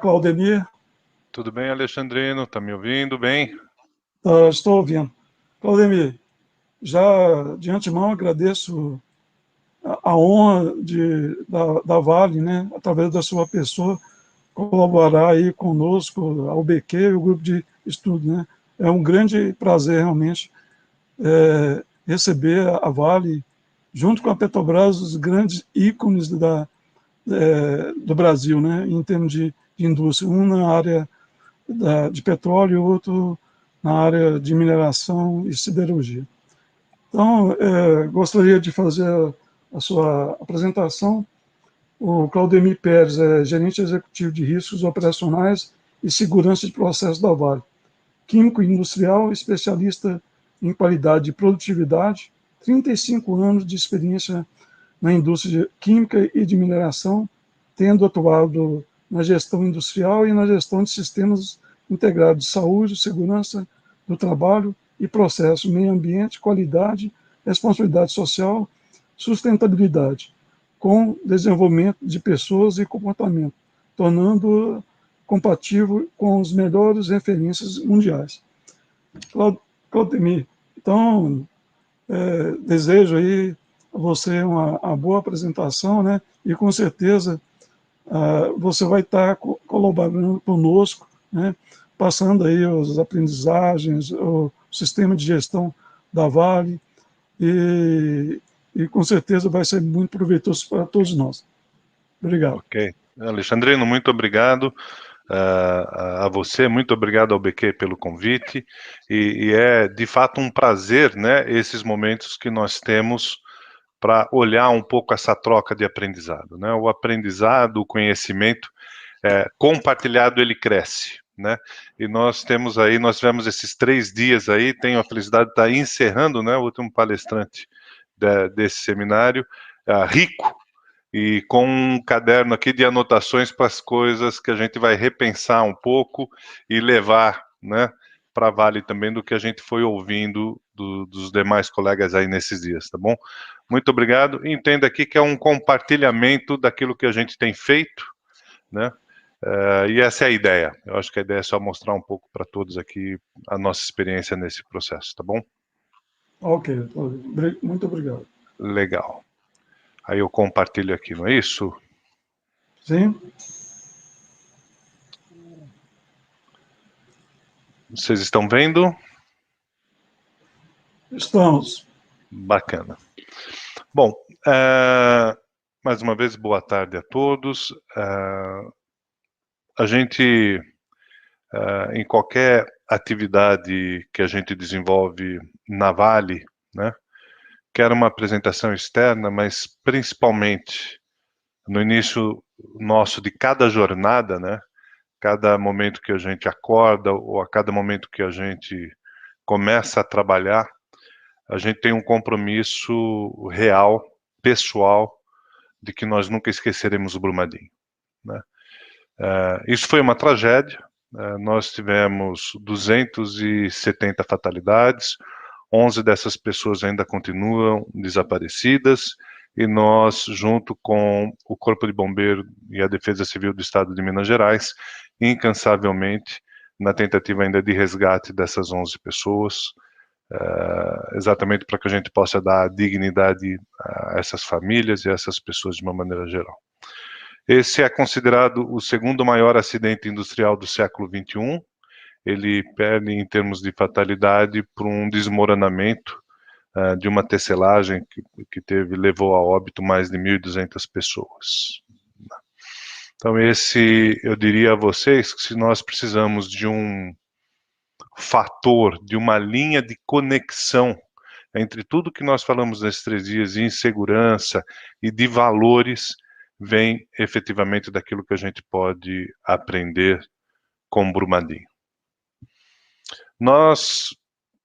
Claudemir. Tudo bem, Alexandrino? Tá me ouvindo bem? Estou ouvindo. Claudemir, já de antemão agradeço a honra da Vale, né, através da sua pessoa, colaborar aí conosco, a UBQ e o grupo de estudo. Né? É um grande prazer, realmente, receber a Vale, junto com a Petrobras, os grandes ícones do Brasil, né, em termos de indústria. Um na área de petróleo e outro na área de mineração e siderurgia. Então, gostaria de fazer a sua apresentação. O Claudemir Pérez é gerente executivo de riscos operacionais e segurança de processos da Vale, químico industrial, especialista em qualidade e produtividade, 35 anos de experiência na indústria química e de mineração, tendo atuado na gestão industrial e na gestão de sistemas integrados de saúde, segurança do trabalho e processos, meio ambiente, qualidade, responsabilidade social, sustentabilidade, com desenvolvimento de pessoas e comportamento, tornando compatível com as melhores referências mundiais. Claudemir, então, desejo aí a você uma boa apresentação, né? E com certeza você vai estar colaborando conosco, né? Passando aí as aprendizagens, o sistema de gestão da Vale e com certeza vai ser muito proveitoso para todos nós. Obrigado. Ok. Alexandrino, muito obrigado a você, muito obrigado ao BQ pelo convite, e é de fato um prazer, né, esses momentos que nós temos para olhar um pouco essa troca de aprendizado, né? O aprendizado, o conhecimento compartilhado, ele cresce, né? E nós tivemos esses 3 dias aí, tenho a felicidade de estar encerrando, né, o último palestrante desse seminário, rico, e com um caderno aqui de anotações para as coisas que a gente vai repensar um pouco e levar, né, para a Vale também do que a gente foi ouvindo dos demais colegas aí nesses dias, tá bom? Muito obrigado. Entenda aqui que é um compartilhamento daquilo que a gente tem feito, né? E essa é a ideia. Eu acho que a ideia é só mostrar um pouco para todos aqui a nossa experiência nesse processo, tá bom? Ok, muito obrigado. Legal. Aí eu compartilho aqui, não é isso? Sim. Vocês estão vendo? Estamos. Bacana. Bom, mais uma vez, boa tarde a todos. A gente, em qualquer atividade que a gente desenvolve na Vale, né, quer uma apresentação externa, mas principalmente no início nosso de cada jornada, né, cada momento que a gente acorda ou a cada momento que a gente começa a trabalhar, a gente tem um compromisso real, pessoal, de que nós nunca esqueceremos o Brumadinho, né? Isso foi uma tragédia. Nós tivemos 270 fatalidades, 11 dessas pessoas ainda continuam desaparecidas, e nós, junto com o Corpo de Bombeiro e a Defesa Civil do Estado de Minas Gerais, incansavelmente, na tentativa ainda de resgate dessas 11 pessoas, exatamente para que a gente possa dar dignidade a essas famílias e a essas pessoas de uma maneira geral. Esse é considerado o segundo maior acidente industrial do século XXI. Ele perde em termos de fatalidade por um desmoronamento de uma tecelagem levou a óbito mais de 1.200 pessoas. Então eu diria a vocês que se nós precisamos de um fator, de uma linha de conexão entre tudo que nós falamos nesses 3 dias de insegurança e de valores, vem efetivamente daquilo que a gente pode aprender com Brumadinho. Nós,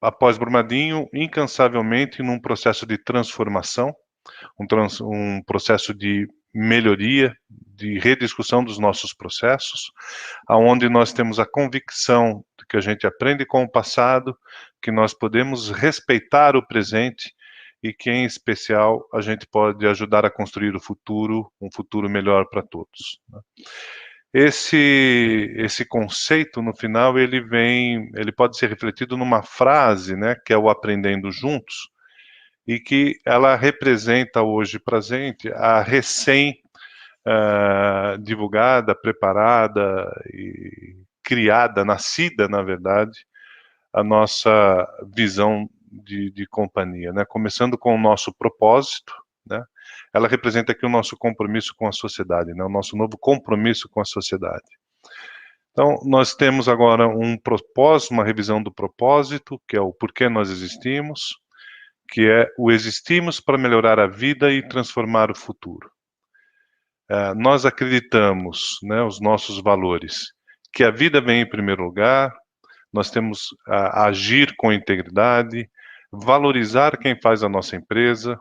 após Brumadinho, incansavelmente num processo de transformação, um processo de melhoria, de rediscussão dos nossos processos, aonde nós temos a convicção de que a gente aprende com o passado, que nós podemos respeitar o presente e que, em especial, a gente pode ajudar a construir o futuro, um futuro melhor para todos. Esse conceito, no final, ele pode ser refletido numa frase, né, que é o aprendendo juntos, e que ela representa hoje para a gente a divulgada, preparada e criada, nascida, na verdade, a nossa visão de companhia, né? Começando com o nosso propósito, né? Ela representa aqui o nosso compromisso com a sociedade, né? O nosso novo compromisso com a sociedade. Então, nós temos agora um propósito, uma revisão do propósito, que é o porquê nós existimos, que é o existimos para melhorar a vida e transformar o futuro. Nós acreditamos, né, os nossos valores, que a vida vem em primeiro lugar, nós temos a agir com integridade, valorizar quem faz a nossa empresa,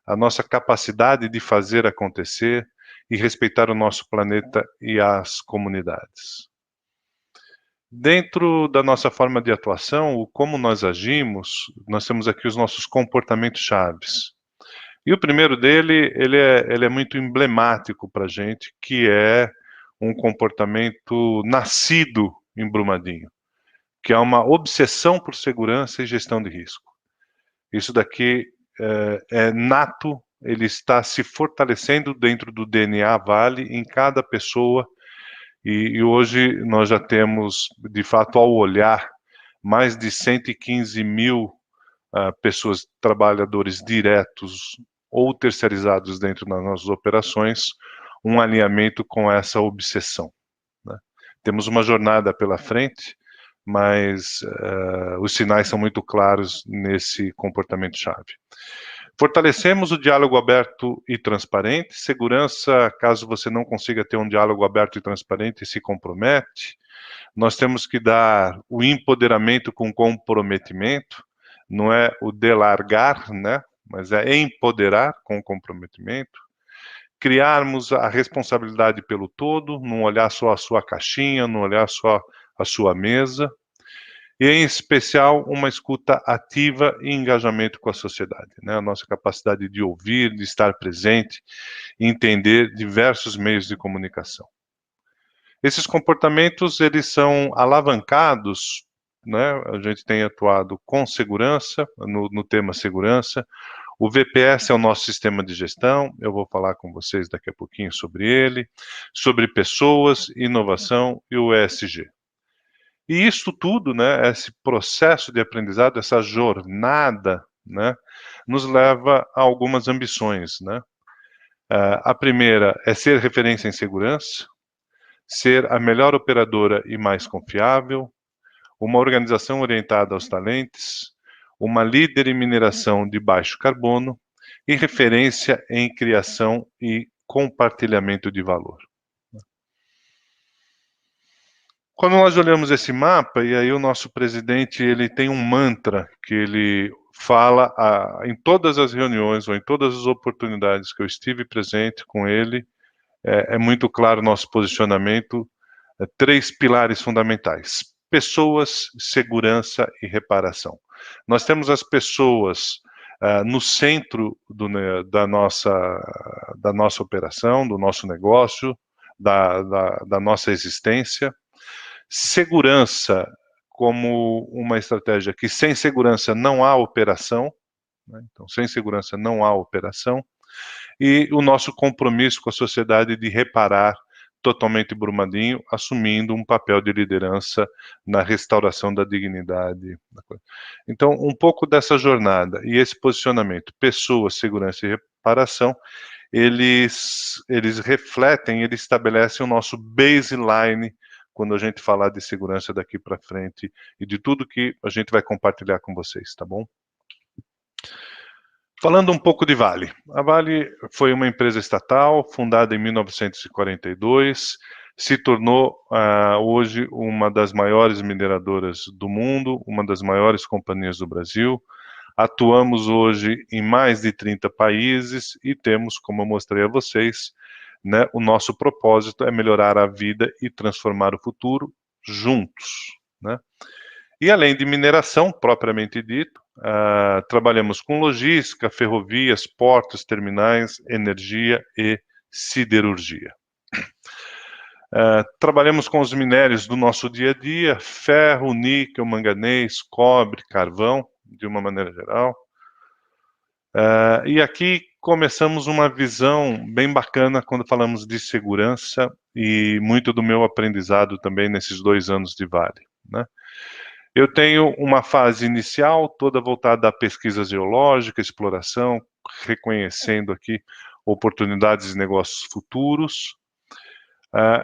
a nossa capacidade de fazer acontecer e respeitar o nosso planeta e as comunidades. Dentro da nossa forma de atuação, o como nós agimos, nós temos aqui os nossos comportamentos chaves. E o primeiro dele, ele é muito emblemático para a gente, que é um comportamento nascido em Brumadinho, que é uma obsessão por segurança e gestão de risco. Isso daqui é nato, ele está se fortalecendo dentro do DNA Vale, em cada pessoa, e hoje nós já temos, de fato, ao olhar, mais de 115 mil pessoas, trabalhadores diretos ou terceirizados dentro das nossas operações, um alinhamento com essa obsessão, né? Temos uma jornada pela frente, mas os sinais são muito claros nesse comportamento-chave. Fortalecemos o diálogo aberto e transparente. Segurança, caso você não consiga ter um diálogo aberto e transparente, se compromete. Nós temos que dar o empoderamento com comprometimento, não é o delargar, né? Mas é empoderar com comprometimento. Criarmos a responsabilidade pelo todo, não olhar só a sua caixinha, não olhar só a sua mesa. E, em especial, uma escuta ativa e engajamento com a sociedade, né? A nossa capacidade de ouvir, de estar presente, entender diversos meios de comunicação. Esses comportamentos, eles são alavancados, né? A gente tem atuado com segurança, no tema segurança. O VPS é o nosso sistema de gestão, eu vou falar com vocês daqui a pouquinho sobre ele, sobre pessoas, inovação e o ESG. E isso tudo, né, esse processo de aprendizado, essa jornada, né, nos leva a algumas ambições, né? A primeira é ser referência em segurança, ser a melhor operadora e mais confiável, uma organização orientada aos talentos, uma líder em mineração de baixo carbono e referência em criação e compartilhamento de valor. Quando nós olhamos esse mapa, e aí o nosso presidente, ele tem um mantra que ele fala em todas as reuniões ou em todas as oportunidades que eu estive presente com ele, é muito claro o nosso posicionamento, 3 pilares fundamentais: pessoas, segurança e reparação. Nós temos as pessoas no centro da nossa operação, do nosso negócio, da nossa existência. Segurança como uma estratégia que sem segurança não há operação, né? Então, sem segurança não há operação. E o nosso compromisso com a sociedade de reparar totalmente Brumadinho, assumindo um papel de liderança na restauração da dignidade. Então, um pouco dessa jornada e esse posicionamento, pessoas, segurança e reparação, eles refletem, eles estabelecem o nosso baseline quando a gente falar de segurança daqui para frente e de tudo que a gente vai compartilhar com vocês, tá bom? Falando um pouco de Vale. A Vale foi uma empresa estatal, fundada em 1942, se tornou hoje uma das maiores mineradoras do mundo, uma das maiores companhias do Brasil. Atuamos hoje em mais de 30 países e temos, como eu mostrei a vocês, né, o nosso propósito é melhorar a vida e transformar o futuro juntos, né? E além de mineração, propriamente dito, trabalhamos com logística, ferrovias, portos, terminais, energia e siderurgia. Trabalhamos com os minérios do nosso dia a dia, ferro, níquel, manganês, cobre, carvão, de uma maneira geral. E aqui começamos uma visão bem bacana quando falamos de segurança e muito do meu aprendizado também nesses 2 anos de Vale, né? Eu tenho uma fase inicial toda voltada à pesquisa geológica, exploração, reconhecendo aqui oportunidades de negócios futuros.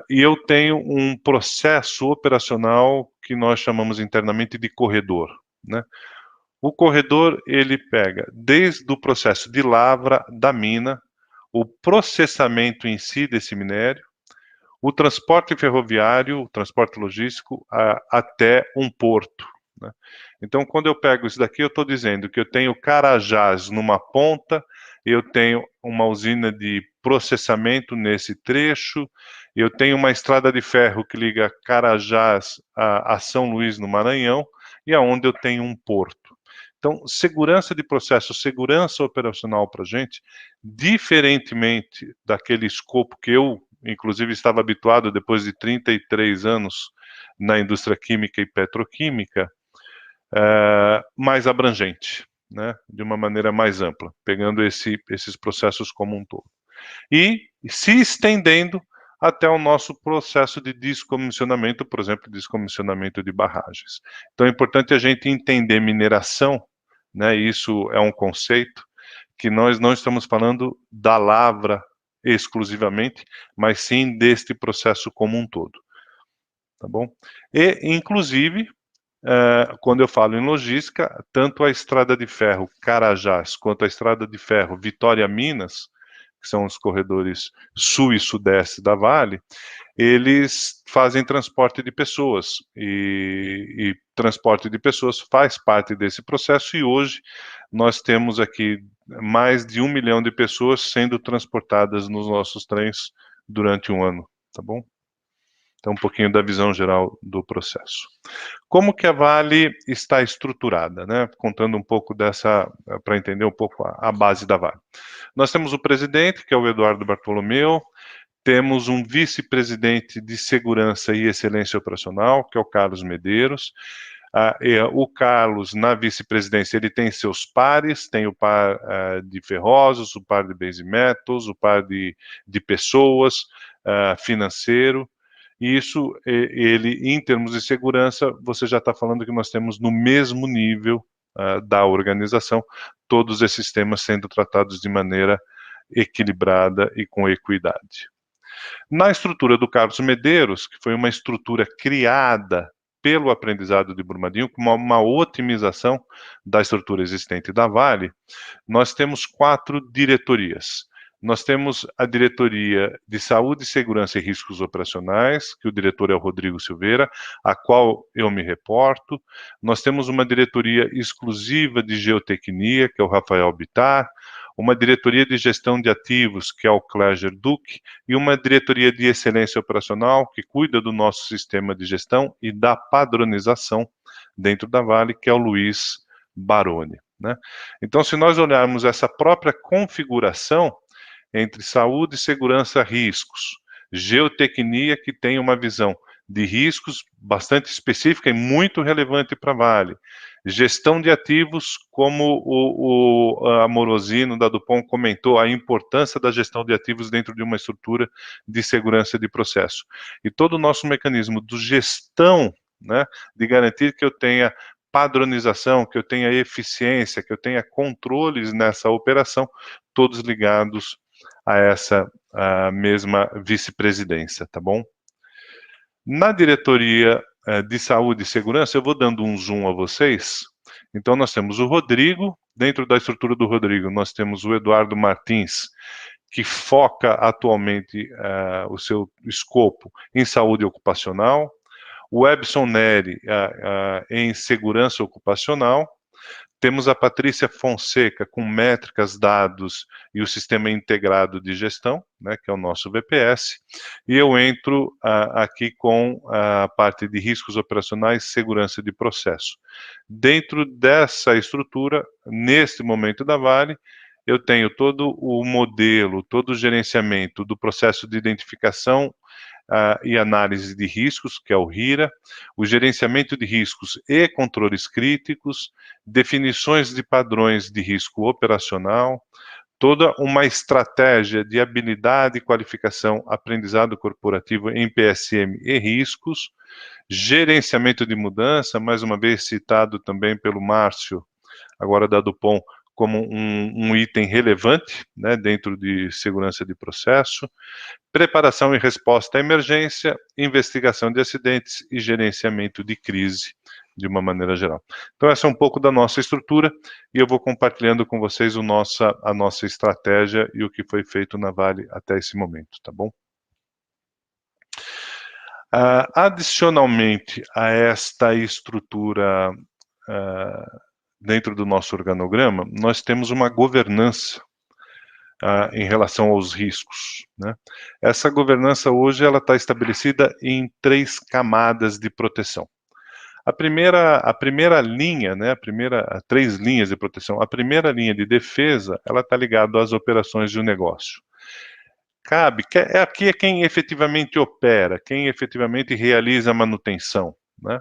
E eu tenho um processo operacional que nós chamamos internamente de corredor, né? O corredor, ele pega desde o processo de lavra da mina, o processamento em si desse minério, o transporte ferroviário, o transporte logístico, até um porto, né? Então, quando eu pego isso daqui, eu estou dizendo que eu tenho Carajás numa ponta, eu tenho uma usina de processamento nesse trecho, eu tenho uma estrada de ferro que liga Carajás a São Luís, no Maranhão, e aonde eu tenho um porto. Então, segurança de processo, segurança operacional para a gente, diferentemente daquele escopo que eu, inclusive, estava habituado depois de 33 anos na indústria química e petroquímica, mais abrangente, né, de uma maneira mais ampla, pegando esses processos como um todo. E se estendendo até o nosso processo de descomissionamento, por exemplo, descomissionamento de barragens. Então é importante a gente entender mineração, né, isso é um conceito, que nós não estamos falando da lavra exclusivamente, mas sim deste processo como um todo, tá bom? E, inclusive, quando eu falo em logística, tanto a estrada de ferro Carajás, quanto a estrada de ferro Vitória-Minas, que são os corredores sul e sudeste da Vale, eles fazem transporte de pessoas, e transporte de pessoas faz parte desse processo, e hoje nós temos aqui mais de 1 milhão de pessoas sendo transportadas nos nossos trens durante um ano, tá bom? Então, um pouquinho da visão geral do processo. Como que a Vale está estruturada, né? Contando um pouco dessa, para entender um pouco a base da Vale. Nós temos o presidente, que é o Eduardo Bartolomeu, temos um vice-presidente de segurança e excelência operacional, que é o Carlos Medeiros. O Carlos, na vice-presidência, ele tem seus pares, tem o par de ferrosos, o par de base metals, o par de pessoas, financeiro. E isso, ele, em termos de segurança, você já está falando que nós temos no mesmo nível da organização, todos esses temas sendo tratados de maneira equilibrada e com equidade. Na estrutura do Carlos Medeiros, que foi uma estrutura criada pelo aprendizado de Brumadinho, com uma otimização da estrutura existente da Vale, nós temos 4 diretorias. Nós temos a diretoria de Saúde, Segurança e Riscos Operacionais, que o diretor é o Rodrigo Silveira, a qual eu me reporto. Nós temos uma diretoria exclusiva de Geotecnia, que é o Rafael Bittar, uma diretoria de Gestão de Ativos, que é o Cléger Duque, e uma diretoria de Excelência Operacional, que cuida do nosso sistema de gestão e da padronização dentro da Vale, que é o Luiz Baroni, né? Então, se nós olharmos essa própria configuração entre saúde, segurança, riscos, geotecnia, que tem uma visão de riscos bastante específica e muito relevante para a Vale, gestão de ativos, como o Amorosino da Dupont comentou, a importância da gestão de ativos dentro de uma estrutura de segurança de processo. E todo o nosso mecanismo de gestão, né, de garantir que eu tenha padronização, que eu tenha eficiência, que eu tenha controles nessa operação, todos ligados a essa mesma vice-presidência, tá bom? Na diretoria de saúde e segurança, eu vou dando um zoom a vocês. Então, nós temos o Rodrigo, dentro da estrutura do Rodrigo, nós temos o Eduardo Martins, que foca atualmente o seu escopo em saúde ocupacional, o Ebson Neri em segurança ocupacional, temos a Patrícia Fonseca com métricas, dados e o sistema integrado de gestão, né, que é o nosso VPS, e eu entro aqui com a parte de riscos operacionais, segurança de processo. Dentro dessa estrutura, neste momento da Vale, eu tenho todo o modelo, todo o gerenciamento do processo de identificação e análise de riscos, que é o RIRA, o gerenciamento de riscos e controles críticos, definições de padrões de risco operacional, toda uma estratégia de habilidade, qualificação, aprendizado corporativo em PSM e riscos, gerenciamento de mudança, mais uma vez citado também pelo Márcio, agora da Dupont, como um item relevante, né, dentro de segurança de processo, preparação e resposta à emergência, investigação de acidentes e gerenciamento de crise, de uma maneira geral. Então, essa é um pouco da nossa estrutura, e eu vou compartilhando com vocês a nossa estratégia e o que foi feito na Vale até esse momento, tá bom? Adicionalmente a esta estrutura dentro do nosso organograma, nós temos uma governança em relação aos riscos, né? Essa governança hoje ela está estabelecida em 3 camadas de proteção. A primeira linha, né, 3 linhas de proteção. A primeira linha de defesa, ela está ligada às operações de um negócio. Aqui é quem efetivamente opera, quem efetivamente realiza a manutenção, né?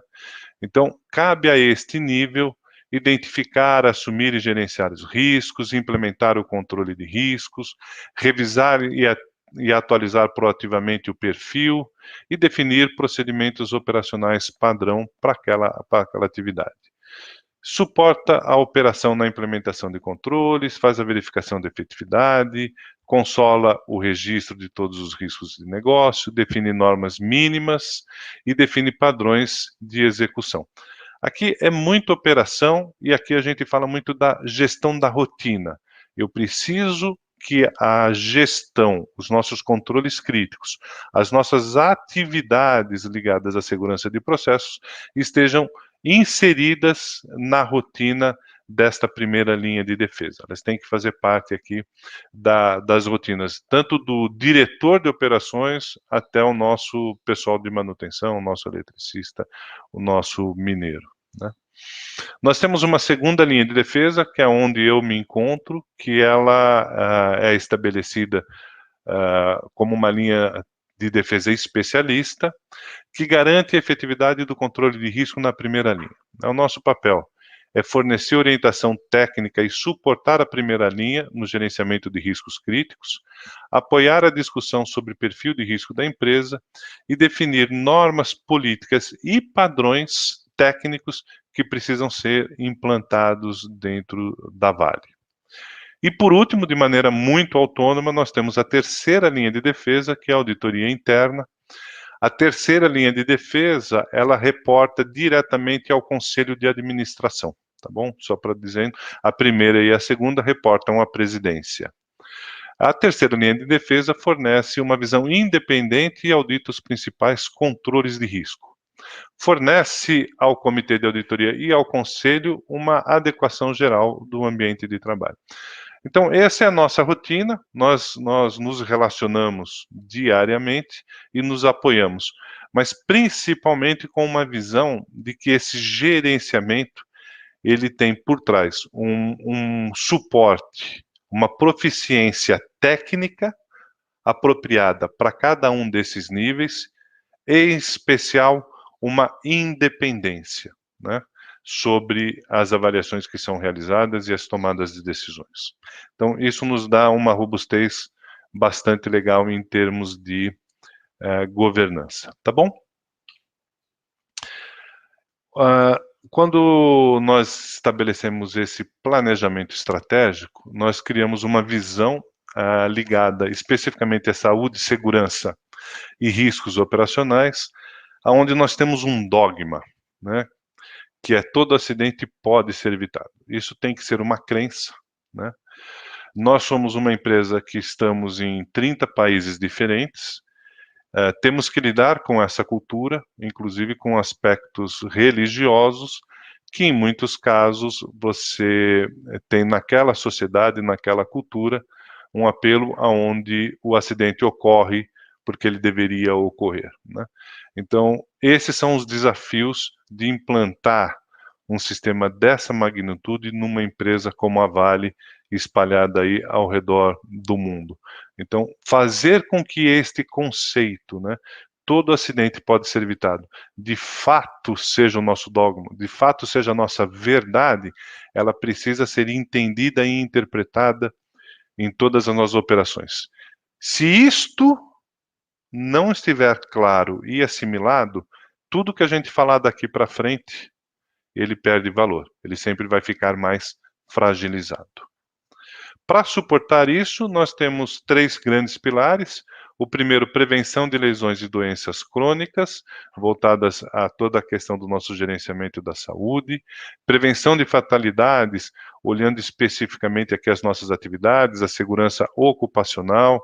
Então, cabe a este nível identificar, assumir e gerenciar os riscos, implementar o controle de riscos, revisar e atualizar proativamente o perfil e definir procedimentos operacionais padrão para aquela atividade. Suporta a operação na implementação de controles, faz a verificação de efetividade, consola o registro de todos os riscos de negócio, define normas mínimas e define padrões de execução. Aqui é muita operação e aqui a gente fala muito da gestão da rotina. Eu preciso que a gestão, os nossos controles críticos, as nossas atividades ligadas à segurança de processos estejam inseridas na rotina desta primeira linha de defesa. Elas têm que fazer parte aqui das rotinas, tanto do diretor de operações até o nosso pessoal de manutenção, o nosso eletricista, o nosso mineiro, né? Nós temos uma segunda linha de defesa, que é onde eu me encontro, que ela é estabelecida como uma linha de defesa especialista, que garante a efetividade do controle de risco na primeira linha. O nosso papel é fornecer orientação técnica e suportar a primeira linha no gerenciamento de riscos críticos, apoiar a discussão sobre perfil de risco da empresa e definir normas políticas e padrões técnicos que precisam ser implantados dentro da Vale. E, por último, de maneira muito autônoma, nós temos a terceira linha de defesa, que é a auditoria interna. A terceira linha de defesa, ela reporta diretamente ao Conselho de Administração, tá bom? Só para dizer, a primeira e a segunda reportam à presidência. A terceira linha de defesa fornece uma visão independente e audita os principais controles de risco. Fornece ao Comitê de Auditoria e ao Conselho uma adequação geral do ambiente de trabalho. Então, essa é a nossa rotina, nós nos relacionamos diariamente e nos apoiamos, mas principalmente com uma visão de que esse gerenciamento, ele tem por trás um suporte, uma proficiência técnica apropriada para cada um desses níveis, em especial uma independência, né, sobre as avaliações que são realizadas e as tomadas de decisões. Então, isso nos dá uma robustez bastante legal em termos de governança, tá bom? Quando nós estabelecemos esse planejamento estratégico, nós criamos uma visão ligada especificamente à saúde, segurança e riscos operacionais, onde nós temos um dogma, né, que é todo acidente pode ser evitado. Isso tem que ser uma crença, né? Nós somos uma empresa que estamos em 30 países diferentes, temos que lidar com essa cultura, inclusive com aspectos religiosos, que em muitos casos você tem naquela sociedade, naquela cultura, um apelo aonde o acidente ocorre porque ele deveria ocorrer, né? Então, esses são os desafios de implantar um sistema dessa magnitude numa empresa como a Vale, espalhada aí ao redor do mundo. Então, fazer com que este conceito, né, todo acidente pode ser evitado, de fato seja o nosso dogma, de fato seja a nossa verdade, ela precisa ser entendida e interpretada em todas as nossas operações. Se isto não estiver claro e assimilado, tudo que a gente falar daqui para frente, ele perde valor, ele sempre vai ficar mais fragilizado. Para suportar isso, nós temos 3 grandes pilares. O primeiro, prevenção de lesões e doenças crônicas, voltadas a toda a questão do nosso gerenciamento da saúde. Prevenção de fatalidades, olhando especificamente aqui as nossas atividades, a segurança ocupacional,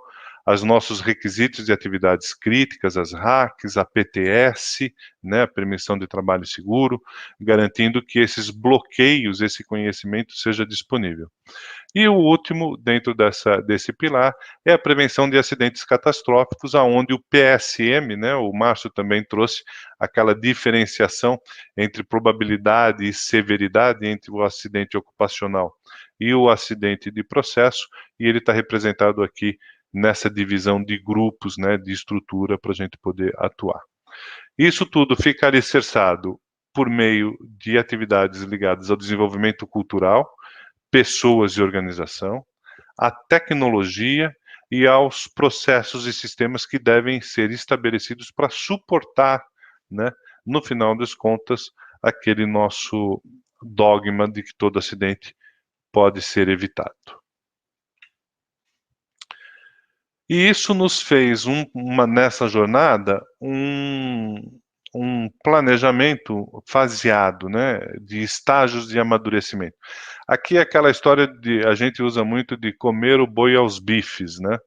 os nossos requisitos de atividades críticas, as RACs, a PTS, né, a permissão de trabalho seguro, garantindo que esses bloqueios, esse conhecimento seja disponível. E o último, dentro desse pilar, é a prevenção de acidentes catastróficos, aonde o PSM, né, o Márcio também trouxe aquela diferenciação entre probabilidade e severidade entre o acidente ocupacional e o acidente de processo, e ele está representado aqui nessa divisão de grupos, né, de estrutura para a gente poder atuar. Isso tudo fica alicerçado por meio de atividades ligadas ao desenvolvimento cultural, pessoas e organização, à tecnologia e aos processos e sistemas que devem ser estabelecidos para suportar, né, no final das contas, aquele nosso dogma de que todo acidente pode ser evitado. E isso nos fez, nessa jornada, um planejamento faseado, né, de estágios de amadurecimento. Aqui é aquela história a gente usa muito de comer o boi aos bifes, né?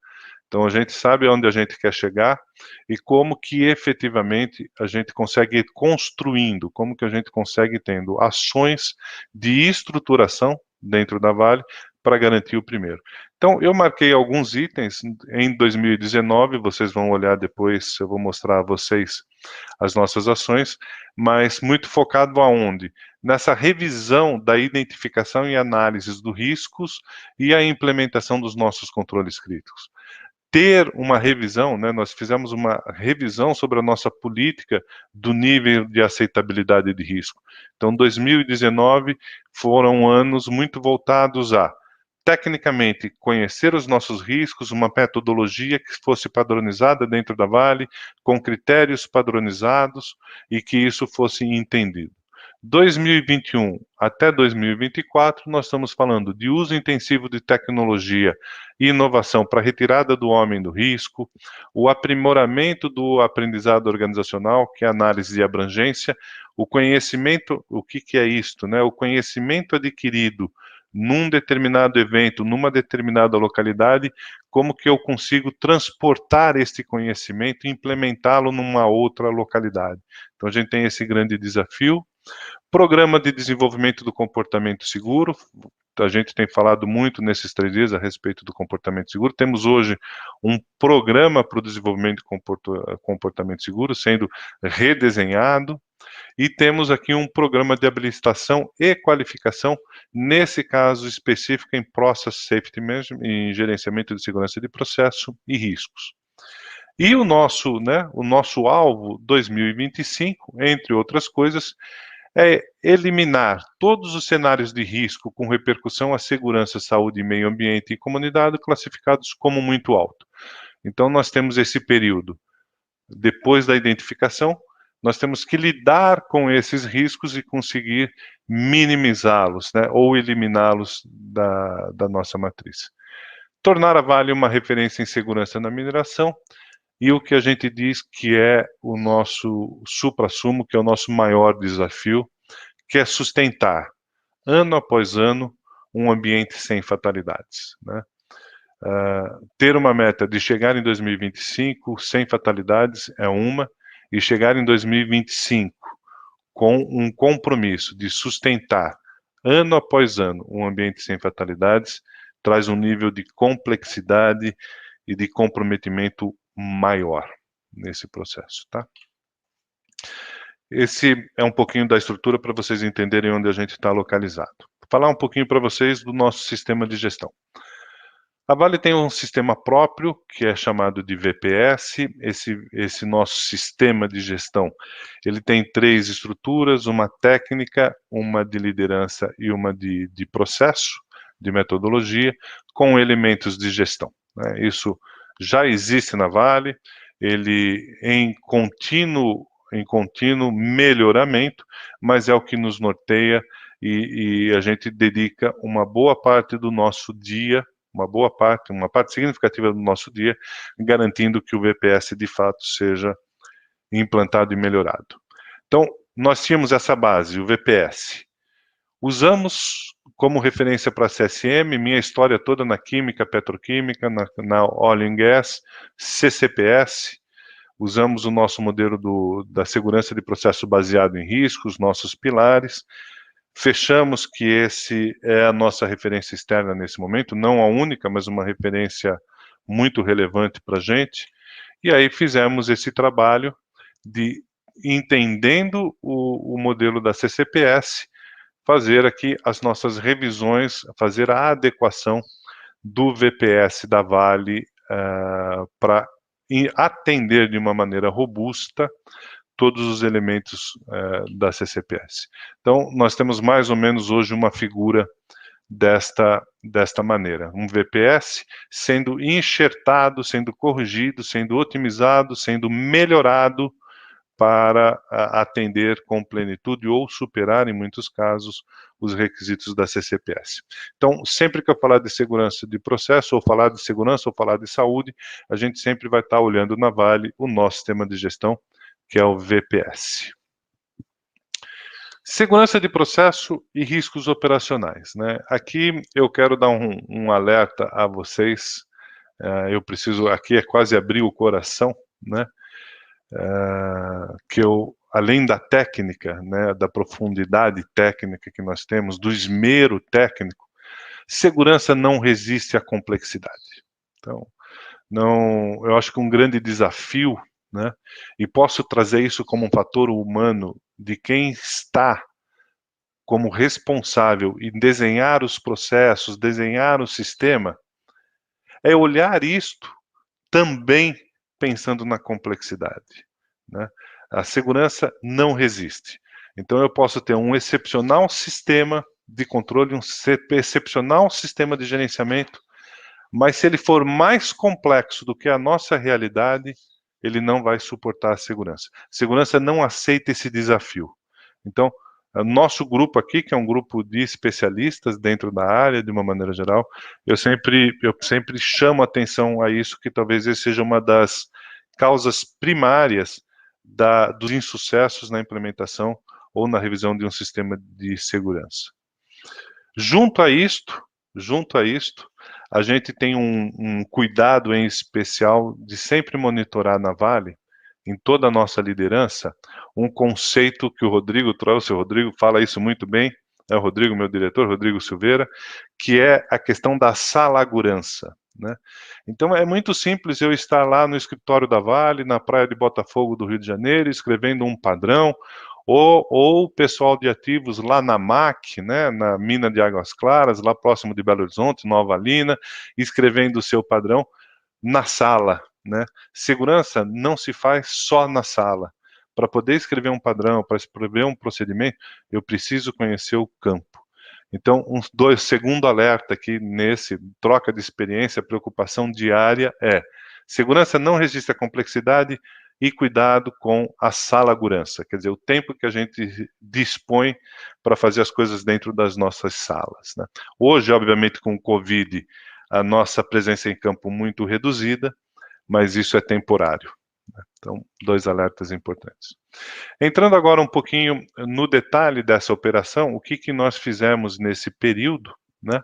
Então a gente sabe onde a gente quer chegar e como que efetivamente a gente consegue ir construindo, como que a gente consegue tendo ações de estruturação dentro da Vale para garantir o primeiro. Então eu marquei alguns itens em 2019, vocês vão olhar depois, eu vou mostrar a vocês as nossas ações, mas muito focado aonde? Nessa revisão da identificação e análise dos riscos e a implementação dos nossos controles críticos. Ter uma revisão, né, nós fizemos uma revisão sobre a nossa política do nível de aceitabilidade de risco. Então, 2019 foram anos muito voltados a, tecnicamente, conhecer os nossos riscos, uma metodologia que fosse padronizada dentro da Vale, com critérios padronizados e que isso fosse entendido. 2021 até 2024, nós estamos falando de uso intensivo de tecnologia e inovação para a retirada do homem do risco, o aprimoramento do aprendizado organizacional, que é a análise de abrangência, o conhecimento, o que é isto, né? O conhecimento adquirido num determinado evento, numa determinada localidade, como que eu consigo transportar este conhecimento e implementá-lo numa outra localidade. Então a gente tem esse grande desafio. Programa de desenvolvimento do comportamento seguro, a gente tem falado muito nesses 3 dias a respeito do comportamento seguro. Temos hoje um programa para o desenvolvimento de comportamento seguro sendo redesenhado, e temos aqui um programa de habilitação e qualificação, nesse caso específico em Process Safety Management, em gerenciamento de segurança de processo e riscos. E o nosso alvo 2025, entre outras coisas, é eliminar todos os cenários de risco com repercussão à segurança, saúde, meio ambiente e comunidade classificados como muito alto. Então, nós temos esse período. Depois da identificação, nós temos que lidar com esses riscos e conseguir minimizá-los, né, ou eliminá-los da nossa matriz. Tornar a Vale uma referência em segurança na mineração, e o que a gente diz que é o nosso suprassumo, que é o nosso maior desafio, que é sustentar, ano após ano, um ambiente sem fatalidades, né? Ter uma meta de chegar em 2025 sem fatalidades é uma, e chegar em 2025 com um compromisso de sustentar, ano após ano, um ambiente sem fatalidades, traz um nível de complexidade e de comprometimento maior nesse processo, tá? Esse é um pouquinho da estrutura para vocês entenderem onde a gente está localizado. Vou falar um pouquinho para vocês do nosso sistema de gestão. A Vale tem um sistema próprio, que é chamado de VPS. Esse nosso sistema de gestão, ele tem 3 estruturas, uma técnica, uma de liderança e uma de processo, de metodologia, com elementos de gestão, né? Isso já existe na Vale, ele em contínuo melhoramento, mas é o que nos norteia e a gente dedica uma boa parte do nosso dia, uma parte significativa do nosso dia, garantindo que o VPS de fato seja implantado e melhorado. Então, nós tínhamos essa base, o VPS. Usamos como referência para a CSM, minha história toda na química, petroquímica, na oil and gas, CCPS. Usamos o nosso modelo da segurança de processo baseado em riscos, nossos pilares. Fechamos que esse é a nossa referência externa nesse momento, não a única, mas uma referência muito relevante para a gente. E aí fizemos esse trabalho de, entendendo o modelo da CCPS, fazer aqui as nossas revisões, fazer a adequação do VPS da Vale para atender de uma maneira robusta todos os elementos da CCPS. Então, nós temos mais ou menos hoje uma figura desta maneira, um VPS sendo enxertado, sendo corrigido, sendo otimizado, sendo melhorado para atender com plenitude ou superar, em muitos casos, os requisitos da CCPS. Então, sempre que eu falar de segurança de processo, ou falar de segurança, ou falar de saúde, a gente sempre vai estar olhando na Vale o nosso sistema de gestão, que é o VPS. Segurança de processo e riscos operacionais, né? Aqui eu quero dar um alerta a vocês, eu preciso, aqui é quase abrir o coração, né? Que eu, além da técnica, né, da profundidade técnica que nós temos, do esmero técnico, segurança não resiste à complexidade. Então, eu acho que um grande desafio, né, e posso trazer isso como um fator humano de quem está como responsável em desenhar os processos, desenhar o sistema, é olhar isto também pensando na complexidade, né? A segurança não resiste. Então eu posso ter um excepcional sistema de controle, um excepcional sistema de gerenciamento, mas se ele for mais complexo do que a nossa realidade, ele não vai suportar a segurança. A segurança não aceita esse desafio. Então, o nosso grupo aqui, que é um grupo de especialistas dentro da área, de uma maneira geral, eu sempre chamo atenção a isso, que talvez esse seja uma das causas primárias dos insucessos na implementação ou na revisão de um sistema de segurança. Junto a isto, a gente tem um cuidado em especial de sempre monitorar na Vale, em toda a nossa liderança, um conceito que o Rodrigo trouxe, o Rodrigo fala isso muito bem, é o Rodrigo, meu diretor, Rodrigo Silveira, que é a questão da salagurança, né? Então é muito simples eu estar lá no escritório da Vale, na praia de Botafogo do Rio de Janeiro, escrevendo um padrão, ou o pessoal de ativos lá na MAC, né, na mina de Águas Claras, lá próximo de Belo Horizonte, Nova Lina, escrevendo o seu padrão na sala, né? Segurança não se faz só na sala. Para poder escrever um padrão, para escrever um procedimento, eu preciso conhecer o campo. Então, segundo alerta aqui nesse troca de experiência, preocupação diária é: segurança não resiste à complexidade e cuidado com a salagurança, quer dizer, o tempo que a gente dispõe para fazer as coisas dentro das nossas salas, né? Hoje, obviamente, com o Covid, a nossa presença em campo muito reduzida, mas isso é temporário, né? Então, 2 alertas importantes. Entrando agora um pouquinho no detalhe dessa operação, o que nós fizemos nesse período, né?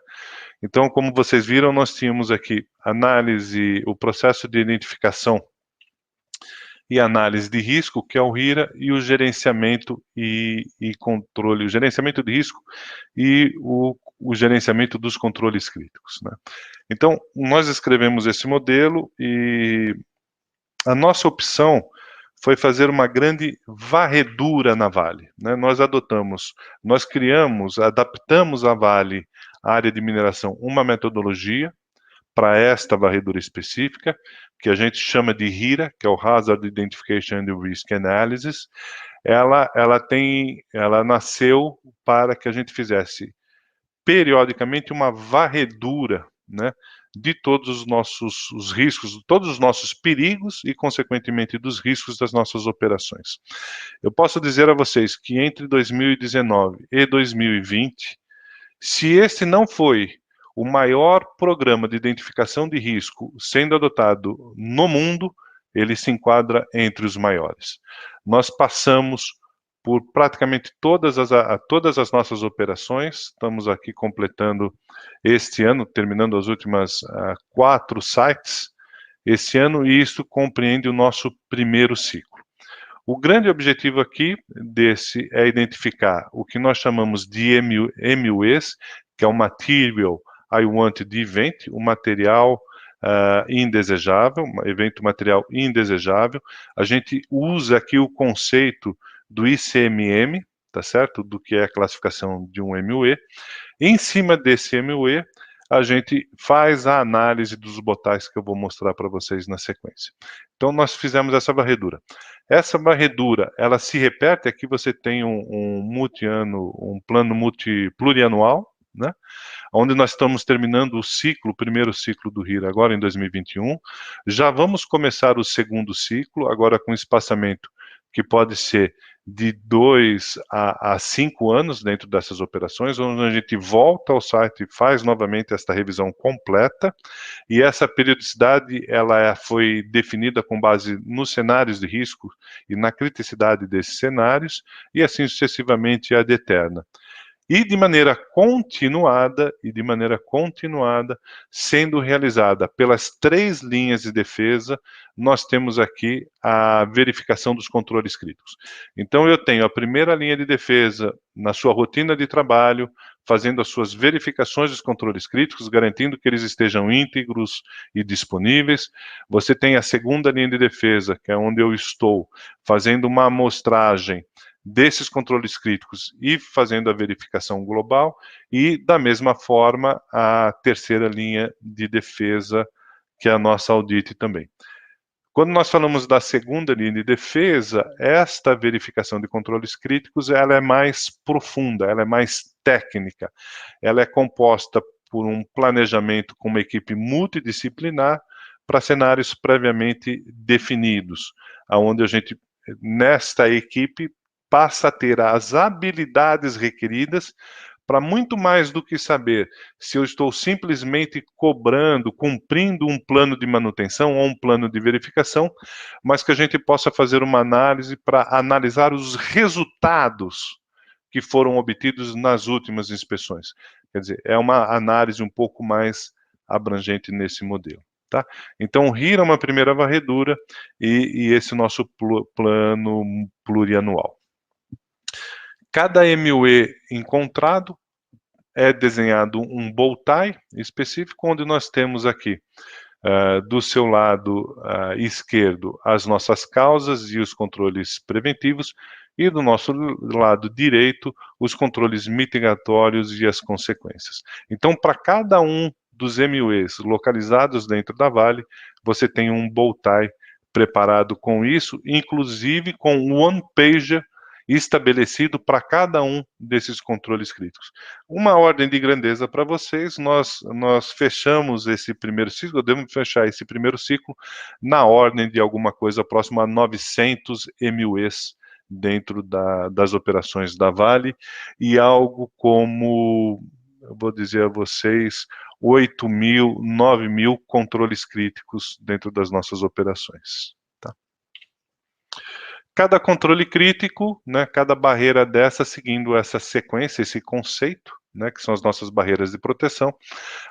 Então, como vocês viram, nós tínhamos aqui análise, o processo de identificação e análise de risco, que é o RIRA, e o gerenciamento e controle, o gerenciamento de risco e o gerenciamento dos controles críticos, né? Então, nós escrevemos esse modelo e a nossa opção foi fazer uma grande varredura na Vale, né? Nós criamos, adaptamos a Vale, a área de mineração, uma metodologia para esta varredura específica, que a gente chama de HIRA, que é o Hazard Identification and Risk Analysis. Ela nasceu para que a gente fizesse periodicamente uma varredura, né, de todos os riscos, todos os nossos perigos e, consequentemente, dos riscos das nossas operações. Eu posso dizer a vocês que entre 2019 e 2020, se esse não foi o maior programa de identificação de risco sendo adotado no mundo, ele se enquadra entre os maiores. Nós passamos por praticamente todas as nossas operações. Estamos aqui completando este ano, terminando as últimas 4 sites esse ano, e isso compreende o nosso primeiro ciclo. O grande objetivo aqui desse é identificar o que nós chamamos de MUEs, que é o Material Unwanted Event, o material indesejável, evento material indesejável. A gente usa aqui o conceito do ICMM, tá certo? Do que é a classificação de um MUE. Em cima desse MUE, a gente faz a análise dos botais que eu vou mostrar para vocês na sequência. Então, nós fizemos essa varredura. Essa varredura, ela se repete, aqui você tem um plano plurianual, né? Onde nós estamos terminando o primeiro ciclo do HIRA agora em 2021. Já vamos começar o segundo ciclo, agora com espaçamento que pode ser de 2 a 5 anos dentro dessas operações, onde a gente volta ao site e faz novamente esta revisão completa, e essa periodicidade ela foi definida com base nos cenários de risco e na criticidade desses cenários, e assim sucessivamente ad eterna. E de maneira continuada, sendo realizada pelas 3 linhas de defesa, nós temos aqui a verificação dos controles críticos. Então, eu tenho a primeira linha de defesa na sua rotina de trabalho, fazendo as suas verificações dos controles críticos, garantindo que eles estejam íntegros e disponíveis. Você tem a segunda linha de defesa, que é onde eu estou fazendo uma amostragem desses controles críticos e fazendo a verificação global, e da mesma forma a terceira linha de defesa, que é a nossa audit também. Quando nós falamos da segunda linha de defesa, esta verificação de controles críticos, ela é mais profunda, ela é mais técnica, ela é composta por um planejamento com uma equipe multidisciplinar para cenários previamente definidos, aonde a gente, nesta equipe, passa a ter as habilidades requeridas para muito mais do que saber se eu estou simplesmente cobrando, cumprindo um plano de manutenção ou um plano de verificação, mas que a gente possa fazer uma análise para analisar os resultados que foram obtidos nas últimas inspeções. Quer dizer, é uma análise um pouco mais abrangente nesse modelo. Tá? Então, o RIR é uma primeira varredura e esse nosso plano plurianual. Cada MUE encontrado é desenhado um bow tie específico, onde nós temos aqui, do seu lado esquerdo, as nossas causas e os controles preventivos, e do nosso lado direito, os controles mitigatórios e as consequências. Então, para cada um dos MUEs localizados dentro da Vale, você tem um bow tie preparado com isso, inclusive com um one-pager estabelecido para cada um desses controles críticos. Uma ordem de grandeza para vocês, nós fechamos esse primeiro ciclo, devemos fechar esse primeiro ciclo na ordem de alguma coisa próxima a 900 MUEs dentro das operações da Vale, e algo como, eu vou dizer a vocês, 8.000, 9.000 controles críticos dentro das nossas operações. Cada controle crítico, né, cada barreira dessa seguindo essa sequência, esse conceito, né, que são as nossas barreiras de proteção,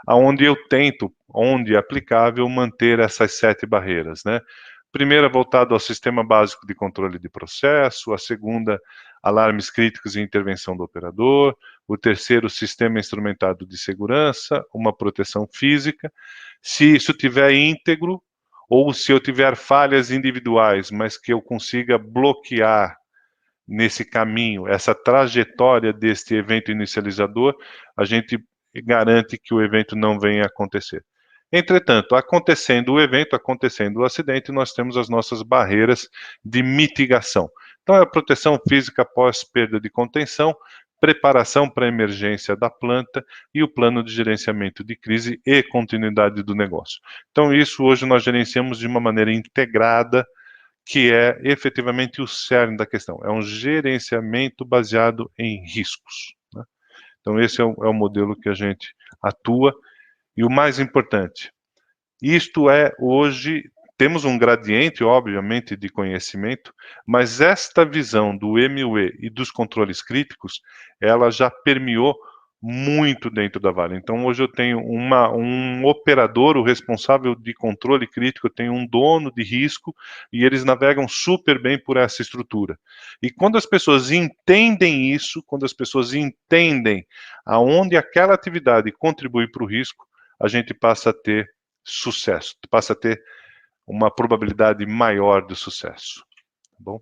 aonde eu tento, onde aplicável, manter essas 7 barreiras, né. Primeira voltada ao sistema básico de controle de processo, a segunda, alarmes críticos e intervenção do operador, o terceiro, sistema instrumentado de segurança, uma proteção física. Se isso estiver íntegro, ou se eu tiver falhas individuais, mas que eu consiga bloquear nesse caminho, essa trajetória deste evento inicializador, a gente garante que o evento não venha a acontecer. Entretanto, acontecendo o evento, acontecendo o acidente, nós temos as nossas barreiras de mitigação. Então, é a proteção física após perda de contenção, preparação para a emergência da planta e o plano de gerenciamento de crise e continuidade do negócio. Então, isso hoje nós gerenciamos de uma maneira integrada, que é efetivamente o cerne da questão. É um gerenciamento baseado em riscos, né? Então, esse é o modelo que a gente atua. E o mais importante, isto é hoje, temos um gradiente, obviamente, de conhecimento, mas esta visão do MUE e dos controles críticos, ela já permeou muito dentro da Vale. Então, hoje eu tenho um operador, o responsável de controle crítico, eu tenho um dono de risco, e eles navegam super bem por essa estrutura. E quando as pessoas entendem isso, quando as pessoas entendem aonde aquela atividade contribui para o risco, a gente passa a ter sucesso, passa a ter uma probabilidade maior de sucesso, tá bom?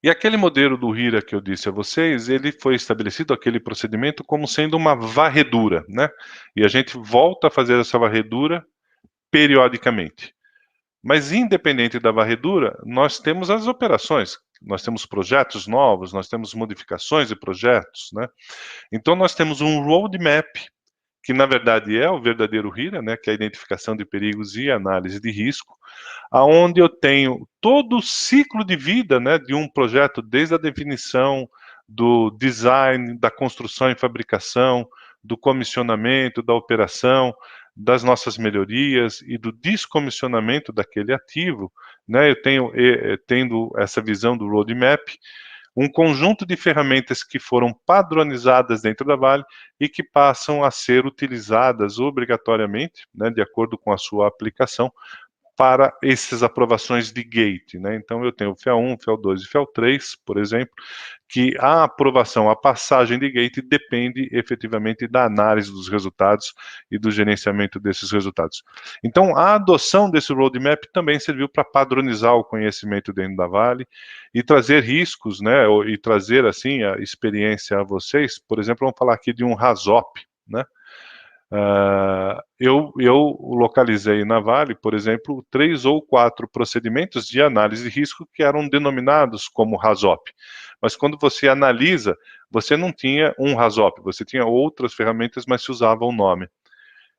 E aquele modelo do HIRA que eu disse a vocês, ele foi estabelecido, aquele procedimento, como sendo uma varredura, né? E a gente volta a fazer essa varredura periodicamente. Mas independente da varredura, nós temos as operações, nós temos projetos novos, nós temos modificações de projetos, né? Então nós temos um roadmap, que na verdade é o verdadeiro HIRA, né, que é a identificação de perigos e análise de risco, aonde eu tenho todo o ciclo de vida, né, de um projeto, desde a definição, do design, da construção e fabricação, do comissionamento, da operação, das nossas melhorias e do descomissionamento daquele ativo, né, eu tenho, tendo essa visão do roadmap, um conjunto de ferramentas que foram padronizadas dentro da Vale e que passam a ser utilizadas obrigatoriamente, né, de acordo com a sua aplicação, para essas aprovações de gate, né? Então eu tenho o FEA1, FEA2 e FEA3, por exemplo, que a aprovação, a passagem de gate depende efetivamente da análise dos resultados e do gerenciamento desses resultados. Então a adoção desse roadmap também serviu para padronizar o conhecimento dentro da Vale e trazer riscos, né? E trazer assim a experiência a vocês. Por exemplo, vamos falar aqui de um RASOP, né? Eu localizei na Vale, por exemplo, 3 ou 4 procedimentos de análise de risco que eram denominados como RASOP. Mas quando você analisa, você não tinha um RASOP, você tinha outras ferramentas, mas se usava o nome.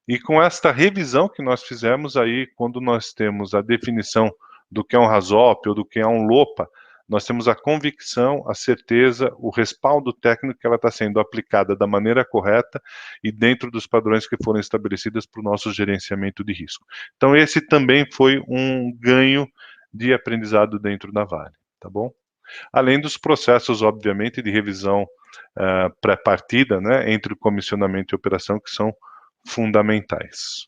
E com esta revisão que nós fizemos aí, quando nós temos a definição do que é um RASOP ou do que é um LOPA, nós temos a convicção, a certeza, o respaldo técnico que ela está sendo aplicada da maneira correta e dentro dos padrões que foram estabelecidos para o nosso gerenciamento de risco. Então esse também foi um ganho de aprendizado dentro da Vale, tá bom? Além dos processos, obviamente, de revisão pré-partida, né, entre o comissionamento e operação, que são fundamentais.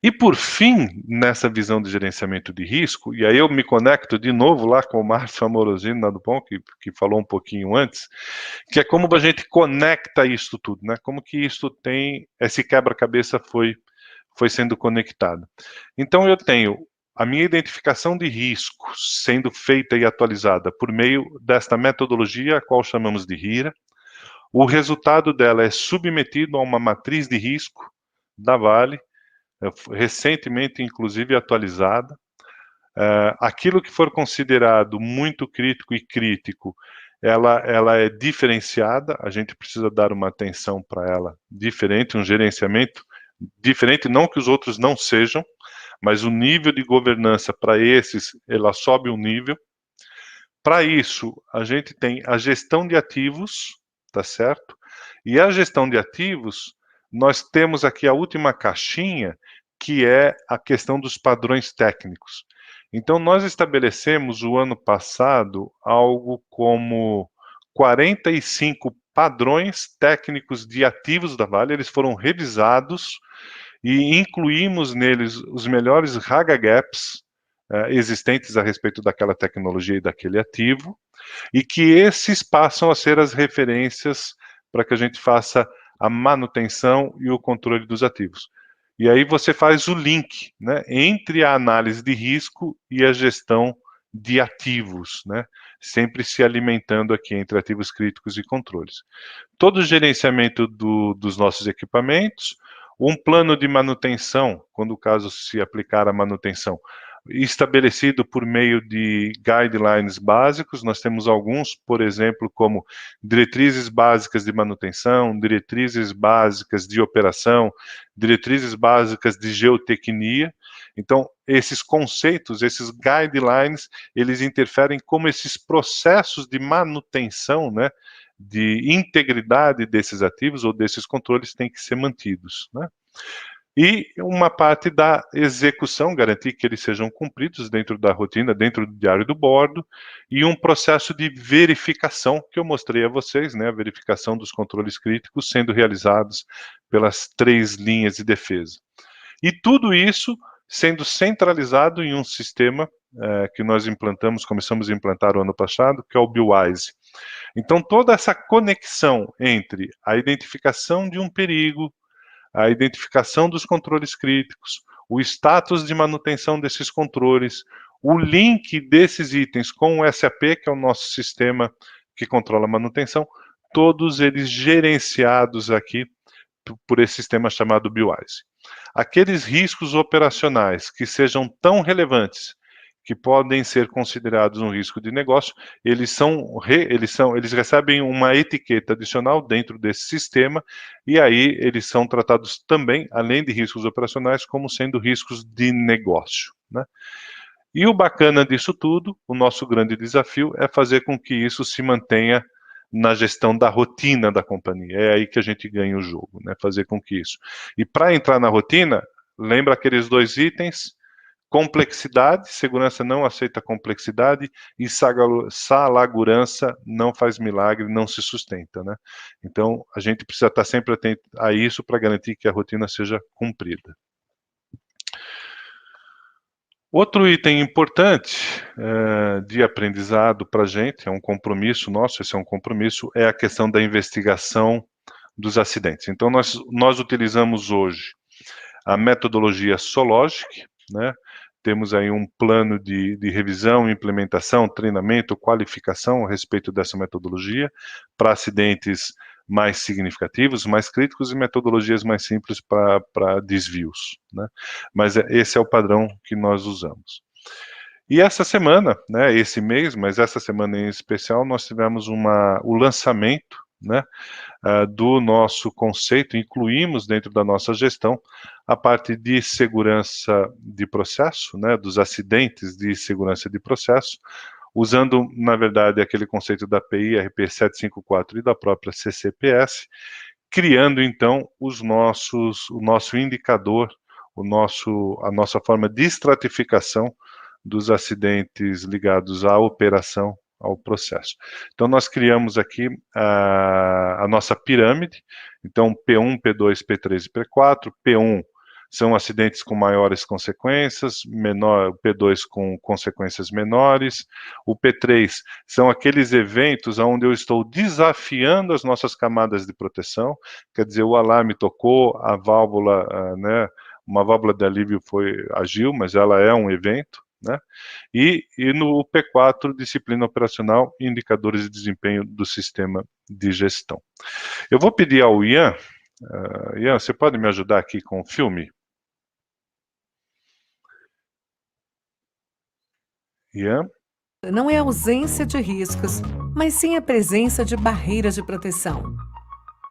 E por fim, nessa visão de gerenciamento de risco, e aí eu me conecto de novo lá com o Márcio Amorosino, lá do POM, que falou um pouquinho antes, que é como a gente conecta isso tudo, né? Como que isso tem, esse quebra-cabeça foi sendo conectado. Então eu tenho a minha identificação de risco sendo feita e atualizada por meio desta metodologia, a qual chamamos de HIRA. O resultado dela é submetido a uma matriz de risco da Vale, recentemente, inclusive, atualizada. Aquilo que for considerado muito crítico e crítico, ela é diferenciada, a gente precisa dar uma atenção para ela diferente, um gerenciamento diferente, não que os outros não sejam, mas o nível de governança para esses, ela sobe um nível. Para isso, a gente tem a gestão de ativos, tá certo? E a gestão de ativos, nós temos aqui a última caixinha, que é a questão dos padrões técnicos. Então, nós estabelecemos o ano passado algo como 45 padrões técnicos de ativos da Vale, eles foram revisados e incluímos neles os melhores Raga Gaps existentes a respeito daquela tecnologia e daquele ativo, e que esses passam a ser as referências para que a gente faça a manutenção e o controle dos ativos. E aí você faz o link, né, entre a análise de risco e a gestão de ativos, né? Sempre se alimentando aqui entre ativos críticos e controles. Todo o gerenciamento dos nossos equipamentos, um plano de manutenção, quando o caso se aplicar a manutenção, estabelecido por meio de guidelines básicos. Nós temos alguns, por exemplo, como diretrizes básicas de manutenção, diretrizes básicas de operação, diretrizes básicas de geotecnia. Então, esses conceitos, esses guidelines, eles interferem como esses processos de manutenção, né, de integridade desses ativos ou desses controles têm que ser mantidos, né? E uma parte da execução, garantir que eles sejam cumpridos dentro da rotina, dentro do diário do bordo, e um processo de verificação, que eu mostrei a vocês, né, a verificação dos controles críticos sendo realizados pelas 3 linhas de defesa. E tudo isso sendo centralizado em um sistema que nós implantamos, começamos a implantar o ano passado, que é o BillWise. Então, toda essa conexão entre a identificação de um perigo, a identificação dos controles críticos, o status de manutenção desses controles, o link desses itens com o SAP, que é o nosso sistema que controla a manutenção, todos eles gerenciados aqui por esse sistema chamado BillWise. Aqueles riscos operacionais que sejam tão relevantes que podem ser considerados um risco de negócio, eles recebem uma etiqueta adicional dentro desse sistema, e aí eles são tratados também, além de riscos operacionais, como sendo riscos de negócio, né? E o bacana disso tudo, o nosso grande desafio, é fazer com que isso se mantenha na gestão da rotina da companhia. É aí que a gente ganha o jogo, né? Fazer com que isso. E para entrar na rotina, lembra aqueles 2 itens? Complexidade, segurança não aceita complexidade, e salagurança não faz milagre, não se sustenta, né? Então, a gente precisa estar sempre atento a isso para garantir que a rotina seja cumprida. Outro item importante de aprendizado para a gente, é um compromisso nosso, esse é um compromisso, é a questão da investigação dos acidentes. Então, nós utilizamos hoje a metodologia SOLOGIC, né? Temos aí um plano de revisão, implementação, treinamento, qualificação a respeito dessa metodologia para acidentes mais significativos, mais críticos, e metodologias mais simples para desvios, né? Mas esse é o padrão que nós usamos. E essa semana, né, esse mês, mas essa semana em especial, nós tivemos o lançamento, né, do nosso conceito, incluímos dentro da nossa gestão a parte de segurança de processo, né, dos acidentes de segurança de processo, usando, na verdade, aquele conceito da PI, RP 754 e da própria CCPS, criando, então, o nosso indicador, a nossa forma de estratificação dos acidentes ligados à operação, ao processo. Então, nós criamos aqui a nossa pirâmide. Então, P1, P2, P3 e P4. P1 são acidentes com maiores consequências, P2 com consequências menores. O P3 são aqueles eventos onde eu estou desafiando as nossas camadas de proteção, quer dizer, o alarme tocou, a válvula, né, uma válvula de alívio agiu, mas ela é um evento, né? E no P4, disciplina operacional e indicadores de desempenho do sistema de gestão. Eu vou pedir ao Ian, Ian, você pode me ajudar aqui com o filme? Ian? Não é a ausência de riscos, mas sim a presença de barreiras de proteção.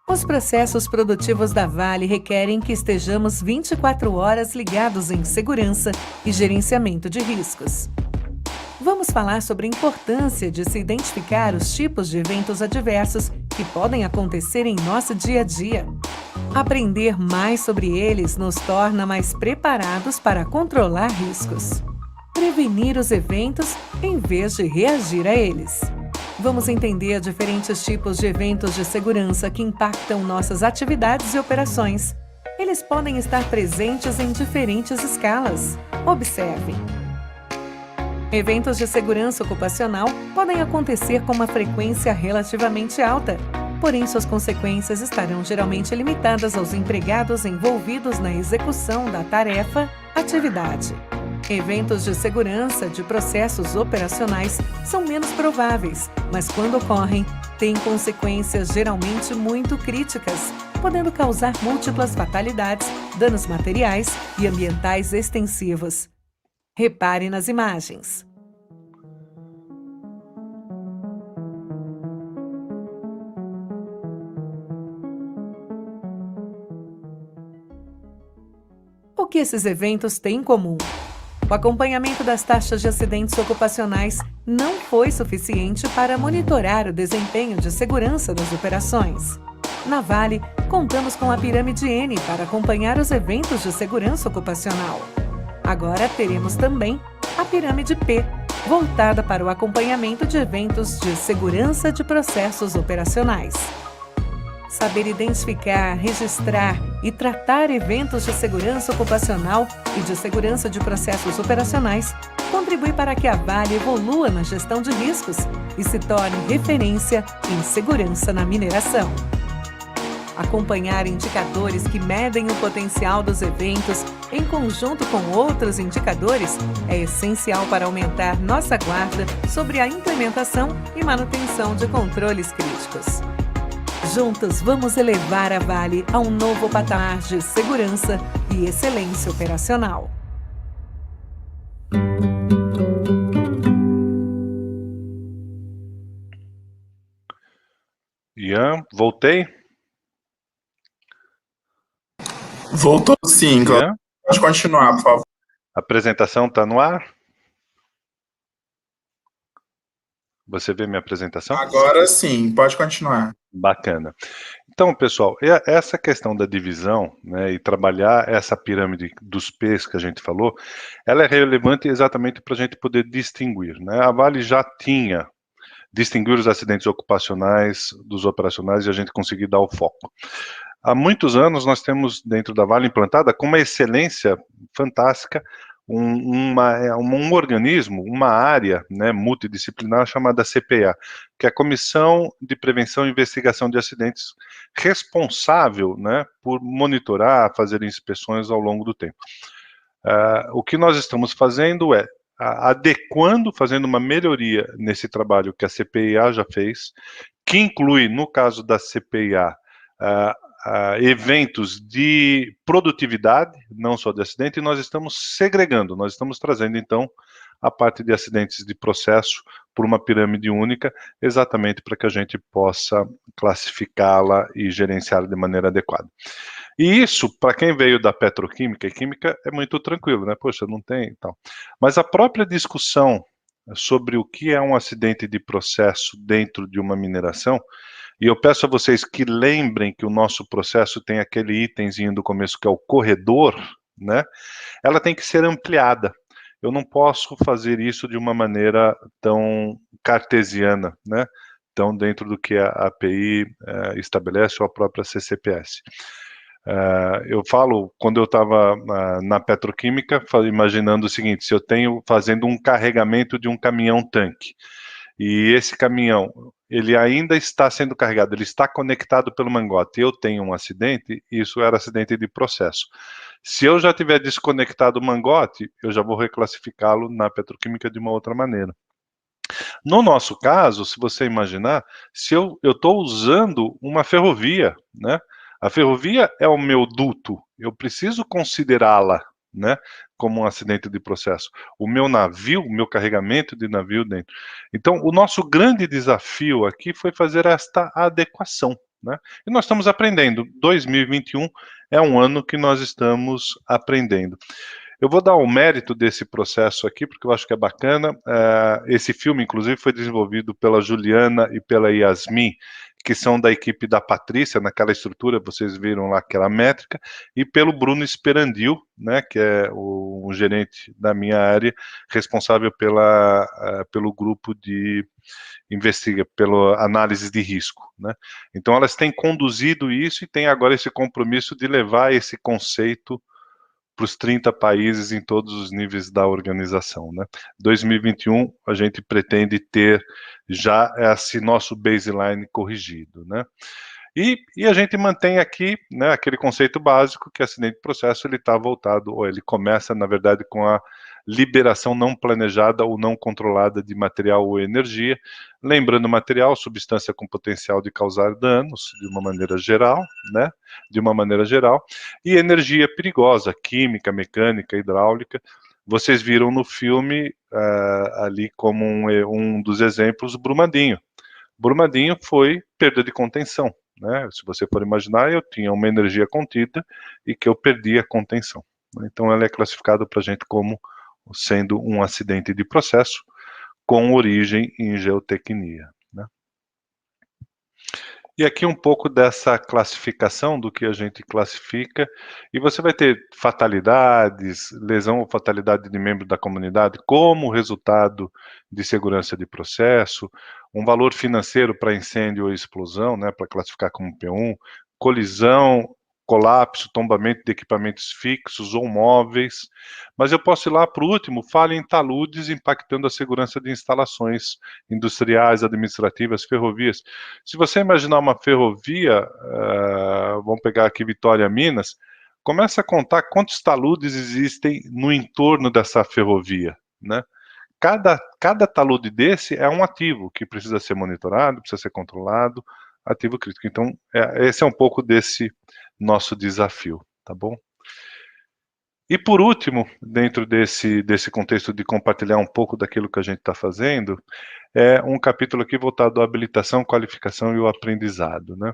Os processos produtivos da Vale requerem que estejamos 24 horas ligados em segurança e gerenciamento de riscos. Vamos falar sobre a importância de se identificar os tipos de eventos adversos que podem acontecer em nosso dia a dia. Aprender mais sobre eles nos torna mais preparados para controlar riscos. Prevenir os eventos em vez de reagir a eles. Vamos entender diferentes tipos de eventos de segurança que impactam nossas atividades e operações. Eles podem estar presentes em diferentes escalas. Observe. Eventos de segurança ocupacional podem acontecer com uma frequência relativamente alta, porém suas consequências estarão geralmente limitadas aos empregados envolvidos na execução da tarefa, atividade. Eventos de segurança de processos operacionais são menos prováveis, mas quando ocorrem, têm consequências geralmente muito críticas, podendo causar múltiplas fatalidades, danos materiais e ambientais extensivos. Repare nas imagens. O que esses eventos têm em comum? O acompanhamento das taxas de acidentes ocupacionais não foi suficiente para monitorar o desempenho de segurança das operações. Na Vale, contamos com a pirâmide N para acompanhar os eventos de segurança ocupacional. Agora teremos também a pirâmide P, voltada para o acompanhamento de eventos de segurança de processos operacionais. Saber identificar, registrar e tratar eventos de segurança ocupacional e de segurança de processos operacionais contribui para que a Vale evolua na gestão de riscos e se torne referência em segurança na mineração. Acompanhar indicadores que medem o potencial dos eventos em conjunto com outros indicadores é essencial para aumentar nossa guarda sobre a implementação e manutenção de controles críticos. Juntos, vamos elevar a Vale a um novo patamar de segurança e excelência operacional. Ian, voltei? Voltou sim, Cláudio. Ian? Pode continuar, por favor. A apresentação está no ar? Você vê minha apresentação? Agora sim, pode continuar. Bacana. Então, pessoal, essa questão da divisão, né, e trabalhar essa pirâmide dos P's que a gente falou, ela é relevante exatamente para a gente poder distinguir, né? A Vale já tinha distinguir os acidentes ocupacionais dos operacionais e a gente conseguir dar o foco. Há muitos anos nós temos dentro da Vale implantada com uma excelência fantástica um organismo, uma área, né, multidisciplinar chamada CPA, que é a Comissão de Prevenção e Investigação de Acidentes, responsável, né, por monitorar, fazer inspeções ao longo do tempo. O que nós estamos fazendo é adequando, fazendo uma melhoria nesse trabalho que a CPIA já fez, que inclui, no caso da CPIA, eventos de produtividade, não só de acidente, e nós estamos segregando, nós estamos trazendo, então, a parte de acidentes de processo por uma pirâmide única, exatamente para que a gente possa classificá-la e gerenciá-la de maneira adequada. E isso, para quem veio da petroquímica e química, é muito tranquilo, né? Poxa, não tem e tal. Mas a própria discussão sobre o que é um acidente de processo dentro de uma mineração, e eu peço a vocês que lembrem que o nosso processo tem aquele itemzinho do começo que é o corredor, né? Ela tem que ser ampliada. Eu não posso fazer isso de uma maneira tão cartesiana, né? Tão dentro do que a API estabelece ou a própria CCPS. Eu falo, quando eu estava na petroquímica, imaginando o seguinte, se eu tenho fazendo um carregamento de um caminhão-tanque, e esse caminhão, ele ainda está sendo carregado, ele está conectado pelo mangote, eu tenho um acidente, isso era acidente de processo. Se eu já tiver desconectado o mangote, eu já vou reclassificá-lo na petroquímica de uma outra maneira. No nosso caso, se você imaginar, se eu estou usando uma ferrovia, né? A ferrovia é o meu duto, eu preciso considerá-la, né, como um acidente de processo. O meu navio, o meu carregamento de navio dentro. Então, o nosso grande desafio aqui foi fazer esta adequação, né? E nós estamos aprendendo. 2021 é um ano que nós estamos aprendendo. Eu vou dar o mérito desse processo aqui, porque eu acho que é bacana. Esse filme, inclusive, foi desenvolvido pela Juliana e pela Yasmin, que são da equipe da Patrícia, naquela estrutura, vocês viram lá aquela métrica, e pelo Bruno Esperandil, né, que é o gerente da minha área, responsável pelo grupo de pela análise de risco, né? Então elas têm conduzido isso e têm agora esse compromisso de levar esse conceito para os 30 países em todos os níveis da organização, né? 2021 a gente pretende ter já esse nosso baseline corrigido, né? E a gente mantém aqui, né, aquele conceito básico que acidente de processo ele está voltado, ou ele começa na verdade com liberação não planejada ou não controlada de material ou energia. Lembrando, material, substância com potencial de causar danos, de uma maneira geral, né? De uma maneira geral. E energia perigosa, química, mecânica, hidráulica. Vocês viram no filme, ali como um dos exemplos, Brumadinho. Brumadinho foi perda de contenção, né? Se você for imaginar, eu tinha uma energia contida e que eu perdi a contenção. Então, ela é classificada para a gente como sendo um acidente de processo com origem em geotecnia, né? E aqui um pouco dessa classificação do que a gente classifica, e você vai ter fatalidades, lesão ou fatalidade de membro da comunidade como resultado de segurança de processo, um valor financeiro para incêndio ou explosão, né, para classificar como P1, colisão, colapso, tombamento de equipamentos fixos ou móveis, mas eu posso ir lá para o último, falha em taludes impactando a segurança de instalações industriais, administrativas, ferrovias. Se você imaginar uma ferrovia, vamos pegar aqui Vitória, Minas, começa a contar quantos taludes existem no entorno dessa ferrovia, né? Cada talude desse é um ativo que precisa ser monitorado, precisa ser controlado, ativo crítico. Então, esse é um pouco desse nosso desafio, tá bom? E por último, dentro desse contexto de compartilhar um pouco daquilo que a gente está fazendo, é um capítulo aqui voltado à habilitação, qualificação e o aprendizado, né?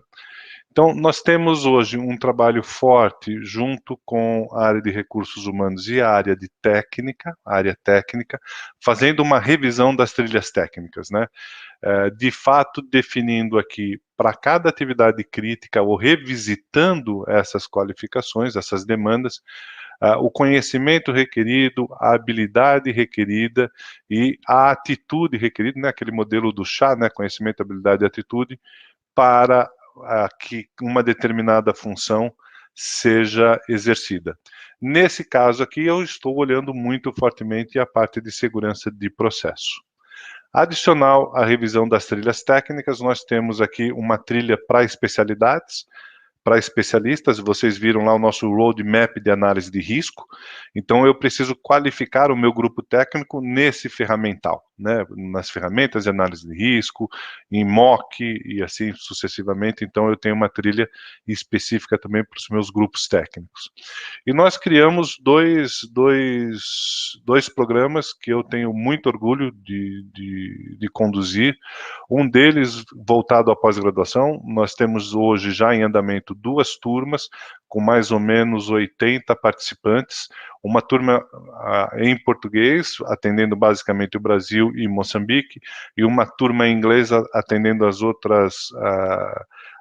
Então, nós temos hoje um trabalho forte junto com a área de recursos humanos e a área técnica, fazendo uma revisão das trilhas técnicas, né? De fato, definindo aqui para cada atividade crítica ou revisitando essas qualificações, essas demandas, o conhecimento requerido, a habilidade requerida e a atitude requerida, né, aquele modelo do chá, né, conhecimento, habilidade e atitude, para que uma determinada função seja exercida. Nesse caso aqui, eu estou olhando muito fortemente a parte de segurança de processo. Adicional à revisão das trilhas técnicas, nós temos aqui uma trilha para especialidades, para especialistas. Vocês viram lá o nosso roadmap de análise de risco. Então, eu preciso qualificar o meu grupo técnico nesse ferramental, né? Nas ferramentas de análise de risco, em mock e assim sucessivamente. Então, eu tenho uma trilha específica também para os meus grupos técnicos. E nós criamos dois programas que eu tenho muito orgulho de conduzir. Um deles voltado à pós-graduação. Nós temos hoje já em andamento 2 turmas, com mais ou menos 80 participantes, uma turma em português, atendendo basicamente o Brasil e Moçambique, e uma turma em inglês atendendo as outras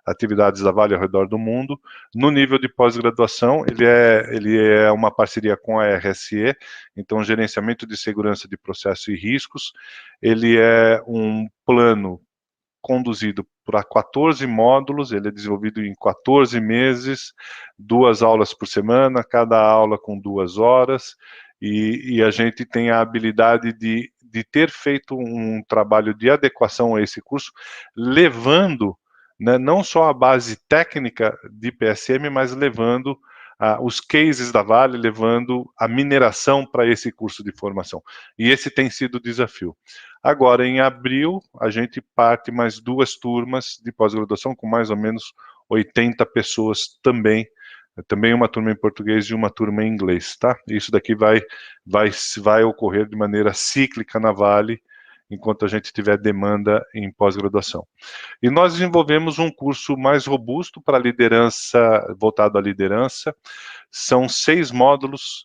atividades da Vale ao redor do mundo. No nível de pós-graduação, ele é uma parceria com a RSE, então gerenciamento de segurança de processo e riscos. Ele é um plano conduzido para 14 módulos, ele é desenvolvido em 14 meses, 2 aulas por semana, cada aula com 2 horas, e a gente tem a habilidade de ter feito um trabalho de adequação a esse curso, levando, né, não só a base técnica de PSM, mas levando os cases da Vale, levando a mineração para esse curso de formação. E esse tem sido o desafio. Agora, em abril, a gente parte mais 2 turmas de pós-graduação, com mais ou menos 80 pessoas também uma turma em português e uma turma em inglês, tá? Isso daqui vai ocorrer de maneira cíclica na Vale, enquanto a gente tiver demanda em pós-graduação. E nós desenvolvemos um curso mais robusto para liderança, voltado à liderança. São 6 módulos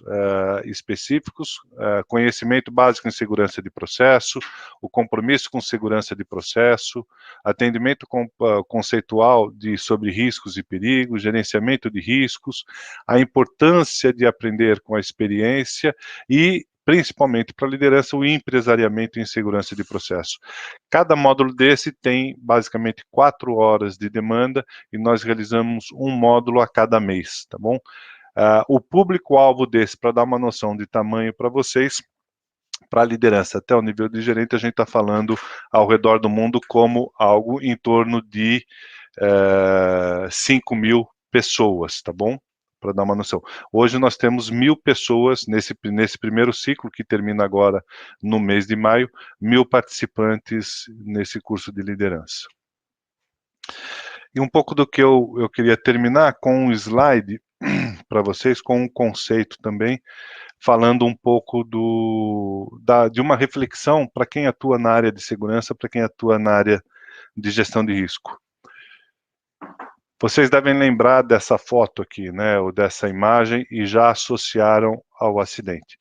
específicos: conhecimento básico em segurança de processo, o compromisso com segurança de processo, atendimento conceitual sobre riscos e perigos, gerenciamento de riscos, a importância de aprender com a experiência e, principalmente para a liderança, o empresariamento em segurança de processo. Cada módulo desse tem basicamente 4 horas de demanda e nós realizamos um módulo a cada mês, tá bom? O público-alvo desse, para dar uma noção de tamanho para vocês, para a liderança até o nível de gerente, a gente está falando ao redor do mundo como algo em torno de 5.000 pessoas, tá bom? para dar uma noção. Hoje nós temos 1.000 pessoas nesse primeiro ciclo, que termina agora no mês de maio, 1.000 participantes nesse curso de liderança. E um pouco do que eu queria terminar com um slide para vocês, com um conceito também, falando um pouco de uma reflexão para quem atua na área de segurança, para quem atua na área de gestão de risco. Vocês devem lembrar dessa foto aqui, né, ou dessa imagem, e já associaram ao acidente.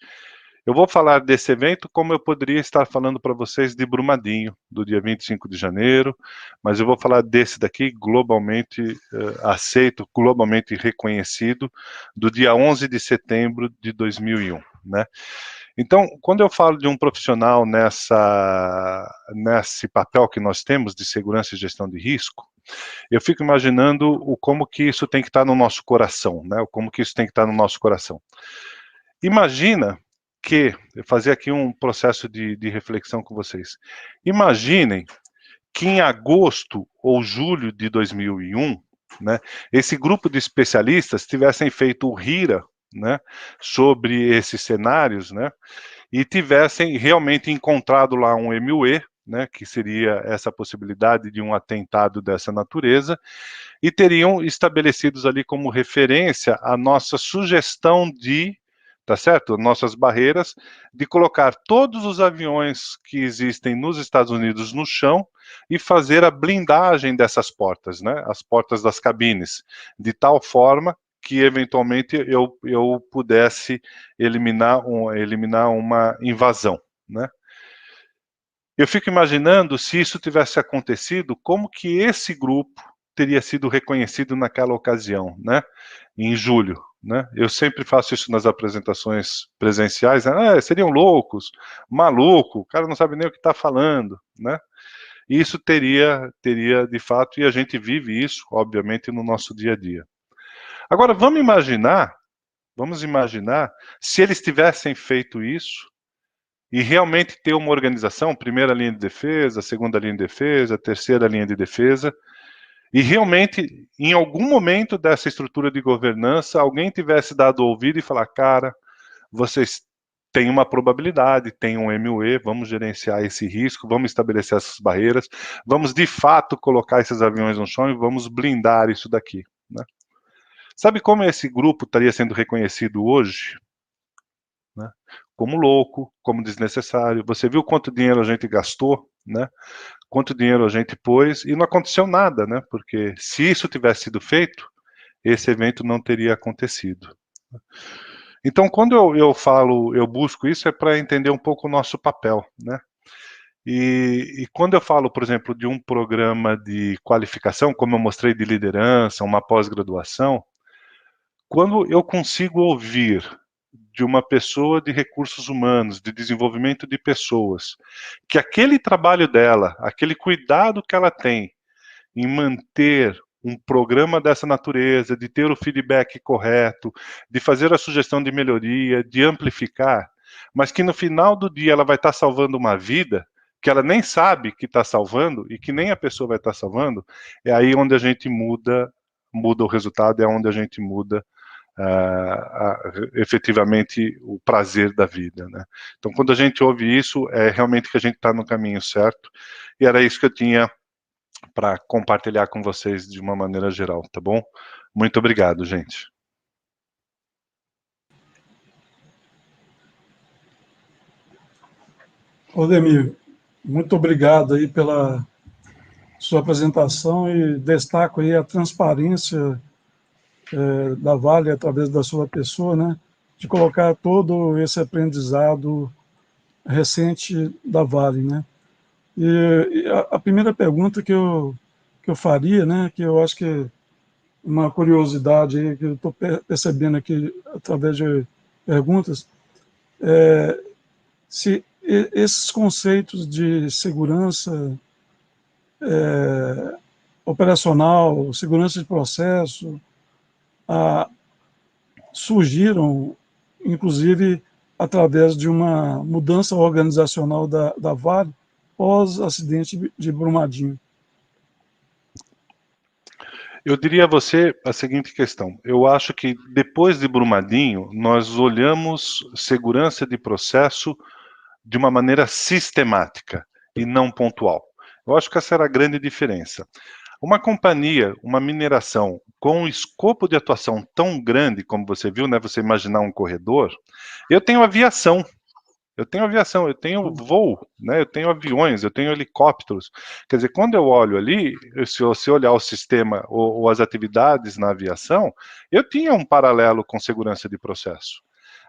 Eu vou falar desse evento como eu poderia estar falando para vocês de Brumadinho, do dia 25 de janeiro, mas eu vou falar desse daqui, globalmente aceito, globalmente reconhecido, do dia 11 de setembro de 2001, né? Então, quando eu falo de um profissional nesse papel que nós temos de segurança e gestão de risco, eu fico imaginando como que isso tem que estar no nosso coração, né? Como que isso tem que estar no nosso coração. Imagina que, eu fazer aqui um processo de reflexão com vocês. Imaginem que em agosto ou julho de 2001, né, esse grupo de especialistas tivessem feito o RIRA, né, sobre esses cenários, né, e tivessem realmente encontrado lá um MUE, né, que seria essa possibilidade de um atentado dessa natureza, e teriam estabelecidos ali como referência a nossa sugestão de, tá certo? Nossas barreiras, de colocar todos os aviões que existem nos Estados Unidos no chão e fazer a blindagem dessas portas, né? As portas das cabines, de tal forma que eventualmente eu pudesse eliminar uma invasão, né? Eu fico imaginando, se isso tivesse acontecido, como que esse grupo teria sido reconhecido naquela ocasião, né? Em julho, né? Eu sempre faço isso nas apresentações presenciais, né? Seriam loucos, maluco, o cara não sabe nem o que está falando, né? Isso teria de fato, e a gente vive isso, obviamente, no nosso dia a dia. Agora, vamos imaginar se eles tivessem feito isso, e realmente ter uma organização, primeira linha de defesa, segunda linha de defesa, terceira linha de defesa, e realmente, em algum momento dessa estrutura de governança, alguém tivesse dado ouvido e falar, cara, vocês têm uma probabilidade, tem um MUE, vamos gerenciar esse risco, vamos estabelecer essas barreiras, vamos de fato colocar esses aviões no chão e vamos blindar isso daqui, né? Sabe como esse grupo estaria sendo reconhecido hoje? Né? Como louco, como desnecessário. Você viu quanto dinheiro a gente gastou, né? Quanto dinheiro a gente pôs e não aconteceu nada, né? Porque se isso tivesse sido feito, esse evento não teria acontecido. Então, quando eu busco isso, é para entender um pouco o nosso papel, né? E quando eu falo, por exemplo, de um programa de qualificação, como eu mostrei de liderança, uma pós-graduação, quando eu consigo ouvir de uma pessoa de recursos humanos, de desenvolvimento de pessoas, que aquele trabalho dela, aquele cuidado que ela tem em manter um programa dessa natureza, de ter o feedback correto, de fazer a sugestão de melhoria, de amplificar, mas que no final do dia ela vai estar salvando uma vida, que ela nem sabe que está salvando e que nem a pessoa vai estar salvando, é aí onde a gente muda o resultado, é onde a gente muda efetivamente o prazer da vida, né? Então, quando a gente ouve isso, é realmente que a gente está no caminho certo, e era isso que eu tinha para compartilhar com vocês de uma maneira geral, tá bom? Muito obrigado, gente. Odemir, muito obrigado aí pela sua apresentação e destaco aí a transparência da Vale através da sua pessoa, né, de colocar todo esse aprendizado recente da Vale, né. E a primeira pergunta que eu faria, né, que eu acho que é uma curiosidade aí, que eu estou percebendo aqui através de perguntas, se esses conceitos de segurança operacional, segurança de processo, surgiram, inclusive, através de uma mudança organizacional da Vale pós-acidente de Brumadinho. Eu diria a você a seguinte questão. Eu acho que depois de Brumadinho, nós olhamos segurança de processo de uma maneira sistemática e não pontual. Eu acho que essa era a grande diferença. Uma companhia, uma mineração com um escopo de atuação tão grande como você viu, né? Você imaginar um corredor. Eu tenho aviação, eu tenho voo, né? Eu tenho aviões, eu tenho helicópteros. Quer dizer, quando eu olho ali, se você olhar o sistema ou as atividades na aviação, eu tinha um paralelo com segurança de processo.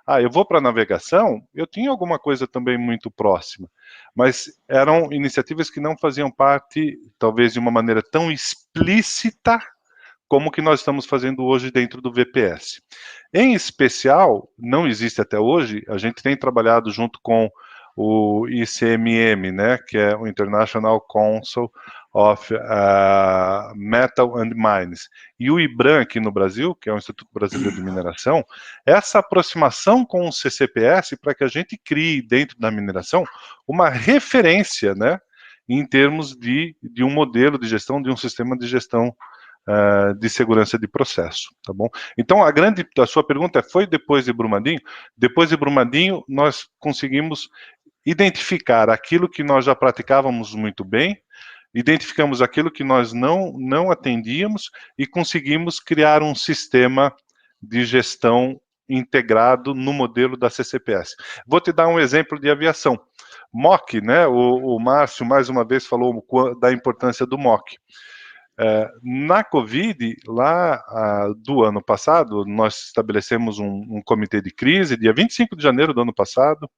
Ah, eu vou para a navegação, eu tinha alguma coisa também muito próxima, mas eram iniciativas que não faziam parte, talvez de uma maneira tão explícita como que nós estamos fazendo hoje dentro do VPS. Em especial, não existe até hoje, a gente tem trabalhado junto com o ICMM, né, que é o International Council of Metal and Mines, e o IBRAM aqui no Brasil, que é o Instituto Brasileiro de Mineração, essa aproximação com o CCPS para que a gente crie dentro da mineração uma referência, né, em termos de um modelo de gestão, de um sistema de gestão de segurança de processo, tá bom? Então, a sua pergunta foi depois de Brumadinho? Depois de Brumadinho, nós conseguimos identificar aquilo que nós já praticávamos muito bem, identificamos aquilo que nós não atendíamos e conseguimos criar um sistema de gestão integrado no modelo da CCPS. Vou te dar um exemplo de aviação. MOC, né? O Márcio mais uma vez falou da importância do MOC. Na Covid, lá do ano passado, nós estabelecemos um comitê de crise, dia 25 de janeiro do ano passado,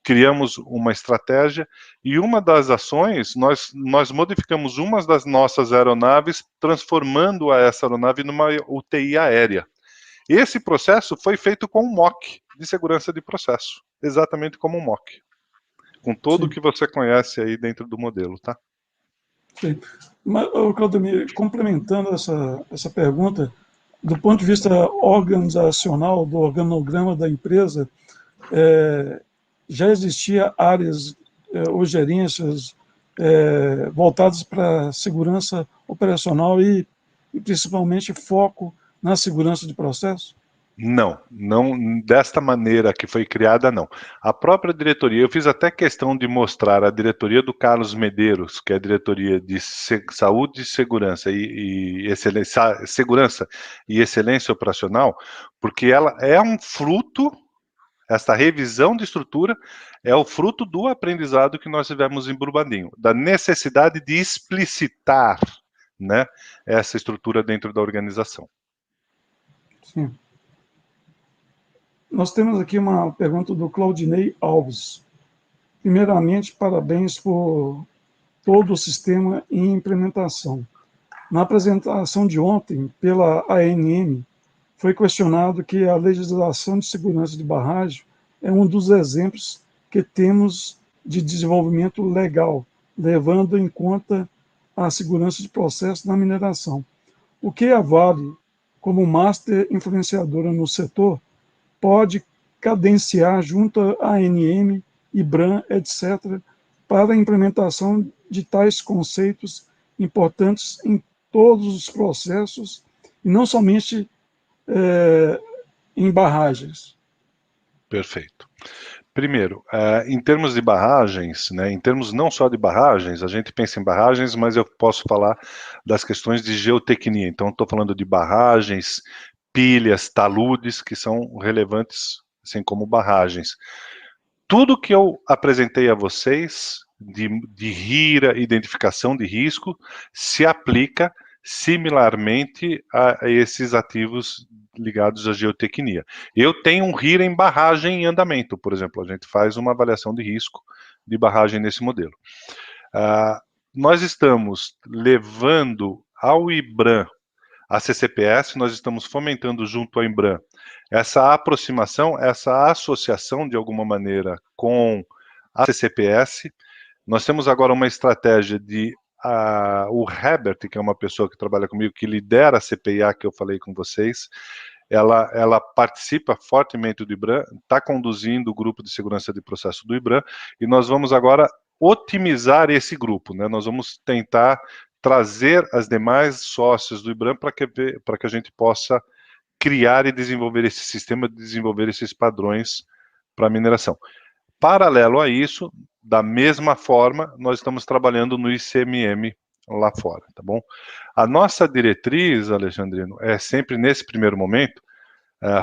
criamos uma estratégia e uma das ações, nós modificamos uma das nossas aeronaves, transformando essa aeronave numa UTI aérea. Esse processo foi feito com um MOC de segurança de processo, exatamente como um MOC, com tudo o que você conhece aí dentro do modelo, tá? Sim. Mas, Claudemir, complementando essa pergunta, do ponto de vista organizacional, do organograma da empresa, já existia áreas ou gerências voltadas para segurança operacional e principalmente foco na segurança de processo? Não desta maneira que foi criada, não. A própria diretoria, eu fiz até questão de mostrar a diretoria do Carlos Medeiros, que é a diretoria de saúde, segurança e excelência, segurança e excelência operacional, porque ela é um fruto, esta revisão de estrutura é o fruto do aprendizado que nós tivemos em Brumadinho, da necessidade de explicitar, né, essa estrutura dentro da organização. Sim. Nós temos aqui uma pergunta do Claudinei Alves. Primeiramente, parabéns por todo o sistema em implementação. Na apresentação de ontem, pela ANM, foi questionado que a legislação de segurança de barragem é um dos exemplos que temos de desenvolvimento legal, levando em conta a segurança de processo na mineração. O que a Vale, como master influenciadora no setor, pode cadenciar junto à ANM, IBRAM, etc., para a implementação de tais conceitos importantes em todos os processos, e não somente em barragens. Perfeito. Primeiro, em termos de barragens, né, em termos não só de barragens, a gente pensa em barragens, mas eu posso falar das questões de geotecnia. Então, estou falando de barragens, pilhas, taludes, que são relevantes, assim como barragens. Tudo que eu apresentei a vocês, de RIRA, identificação de risco, se aplica similarmente a esses ativos ligados à geotecnia. Eu tenho um RIRA em barragem em andamento, por exemplo, a gente faz uma avaliação de risco de barragem nesse modelo. Nós estamos levando ao IBRAM, a CCPS, nós estamos fomentando junto ao IBRAM essa aproximação, essa associação de alguma maneira com a CCPS. Nós temos agora uma estratégia de o Herbert, que é uma pessoa que trabalha comigo, que lidera a CPIA que eu falei com vocês, ela participa fortemente do IBRAM, está conduzindo o grupo de segurança de processo do IBRAM, e nós vamos agora otimizar esse grupo, né? Nós vamos tentar trazer as demais sócios do IBRAM para que a gente possa criar e desenvolver esse sistema, desenvolver esses padrões para mineração. Paralelo a isso, da mesma forma, nós estamos trabalhando no ICMM lá fora, tá bom? A nossa diretriz, Alexandrino, é sempre, nesse primeiro momento,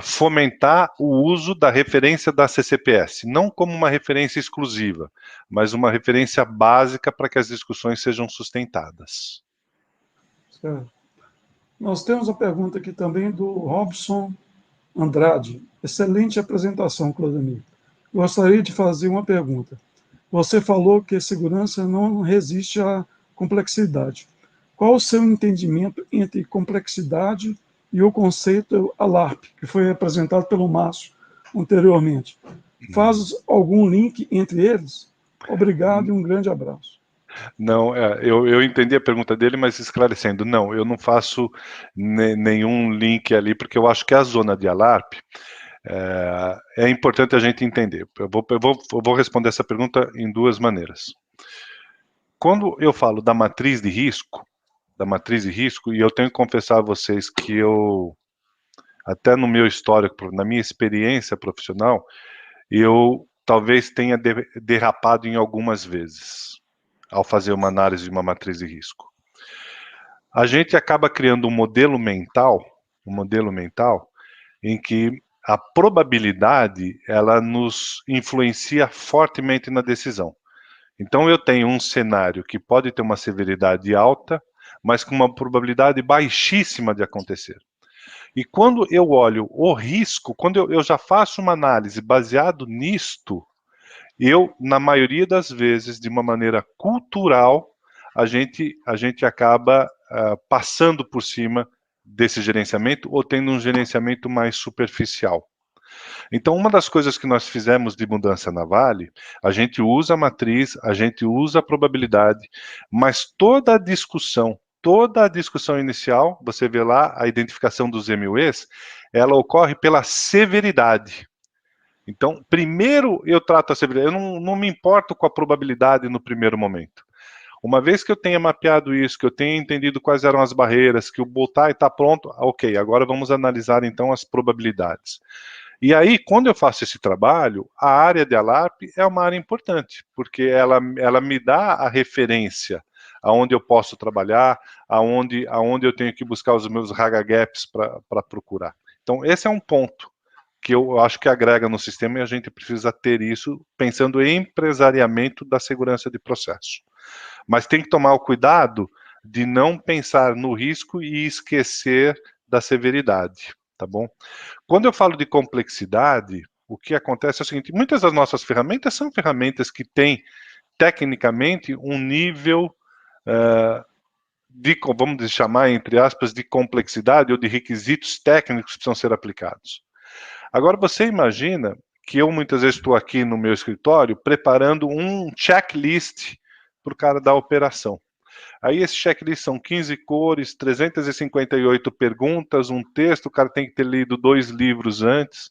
fomentar o uso da referência da CCPS, não como uma referência exclusiva, mas uma referência básica para que as discussões sejam sustentadas. Certo. Nós temos a pergunta aqui também do Robson Andrade. Excelente apresentação, Claudemir. Gostaria de fazer uma pergunta. Você falou que segurança não resiste à complexidade. Qual o seu entendimento entre complexidade e o conceito ALARP, que foi apresentado pelo Márcio anteriormente? Faz algum link entre eles? Obrigado e um grande abraço. Não, eu entendi a pergunta dele, mas esclarecendo, não, eu não faço nenhum link ali, porque eu acho que a zona de ALARP é importante a gente entender. Eu vou responder essa pergunta em duas maneiras. Quando eu falo da matriz de risco, e eu tenho que confessar a vocês que eu, até no meu histórico, na minha experiência profissional, eu talvez tenha derrapado em algumas vezes ao fazer uma análise de uma matriz de risco. A gente acaba criando um modelo mental em que a probabilidade, ela nos influencia fortemente na decisão. Então eu tenho um cenário que pode ter uma severidade alta, mas com uma probabilidade baixíssima de acontecer. E quando eu olho o risco, quando eu já faço uma análise baseado nisto, eu, na maioria das vezes, de uma maneira cultural, a gente acaba passando por cima desse gerenciamento ou tendo um gerenciamento mais superficial. Então, uma das coisas que nós fizemos de mudança na Vale, a gente usa a matriz, a gente usa a probabilidade, mas toda a discussão inicial, você vê lá a identificação dos MUEs, ela ocorre pela severidade. Então, primeiro eu trato a severidade, eu não me importo com a probabilidade no primeiro momento. Uma vez que eu tenha mapeado isso, que eu tenha entendido quais eram as barreiras, que o bullseye está pronto, ok, agora vamos analisar então as probabilidades. E aí, quando eu faço esse trabalho, a área de ALARP é uma área importante, porque ela me dá a referência aonde eu posso trabalhar, aonde eu tenho que buscar os meus raga gaps para procurar. Então, esse é um ponto que eu acho que agrega no sistema e a gente precisa ter isso pensando em empresariamento da segurança de processo. Mas tem que tomar o cuidado de não pensar no risco e esquecer da severidade, tá bom? Quando eu falo de complexidade, o que acontece é o seguinte, muitas das nossas ferramentas são ferramentas que têm, tecnicamente, um nível vamos chamar, entre aspas, de complexidade ou de requisitos técnicos que precisam ser aplicados. Agora, você imagina que eu muitas vezes estou aqui no meu escritório preparando um checklist para o cara da operação. Aí esse checklist são 15 cores, 358 perguntas, um texto, o cara tem que ter lido 2 livros antes.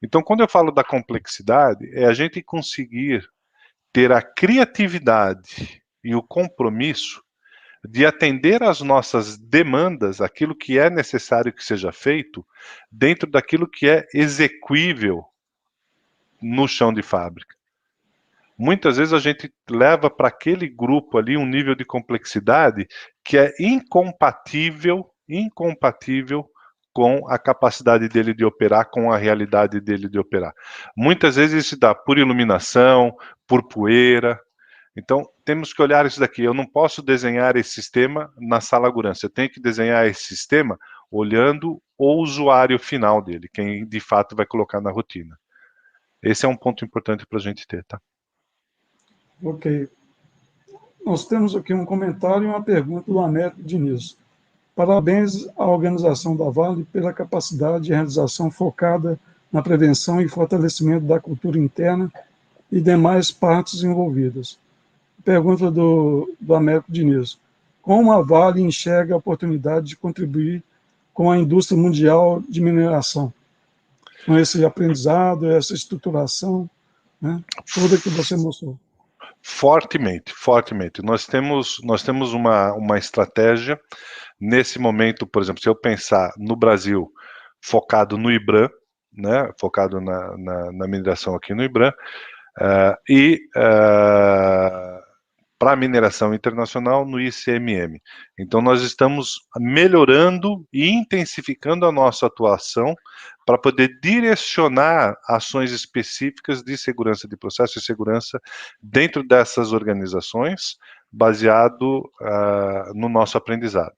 Então, quando eu falo da complexidade, é a gente conseguir ter a criatividade e o compromisso de atender às nossas demandas, aquilo que é necessário que seja feito, dentro daquilo que é execuível no chão de fábrica. Muitas vezes a gente leva para aquele grupo ali um nível de complexidade que é incompatível com a capacidade dele de operar, com a realidade dele de operar. Muitas vezes isso dá por iluminação, por poeira. Então, temos que olhar isso daqui. Eu não posso desenhar esse sistema na sala segurança. Eu tenho que desenhar esse sistema olhando o usuário final dele, quem de fato vai colocar na rotina. Esse é um ponto importante para a gente ter, tá? Ok. Nós temos aqui um comentário e uma pergunta do Américo Diniz. Parabéns à organização da Vale pela capacidade de realização focada na prevenção e fortalecimento da cultura interna e demais partes envolvidas. Pergunta do Américo Diniz. Como a Vale enxerga a oportunidade de contribuir com a indústria mundial de mineração? Com esse aprendizado, essa estruturação, né, toda que você mostrou. Fortemente, fortemente. Nós temos uma estratégia nesse momento, por exemplo, se eu pensar no Brasil focado no IBRAM, né, focado na mineração aqui no IBRAM, para a mineração internacional no ICMM. Então, nós estamos melhorando e intensificando a nossa atuação para poder direcionar ações específicas de segurança de processo e segurança dentro dessas organizações, baseado no nosso aprendizado.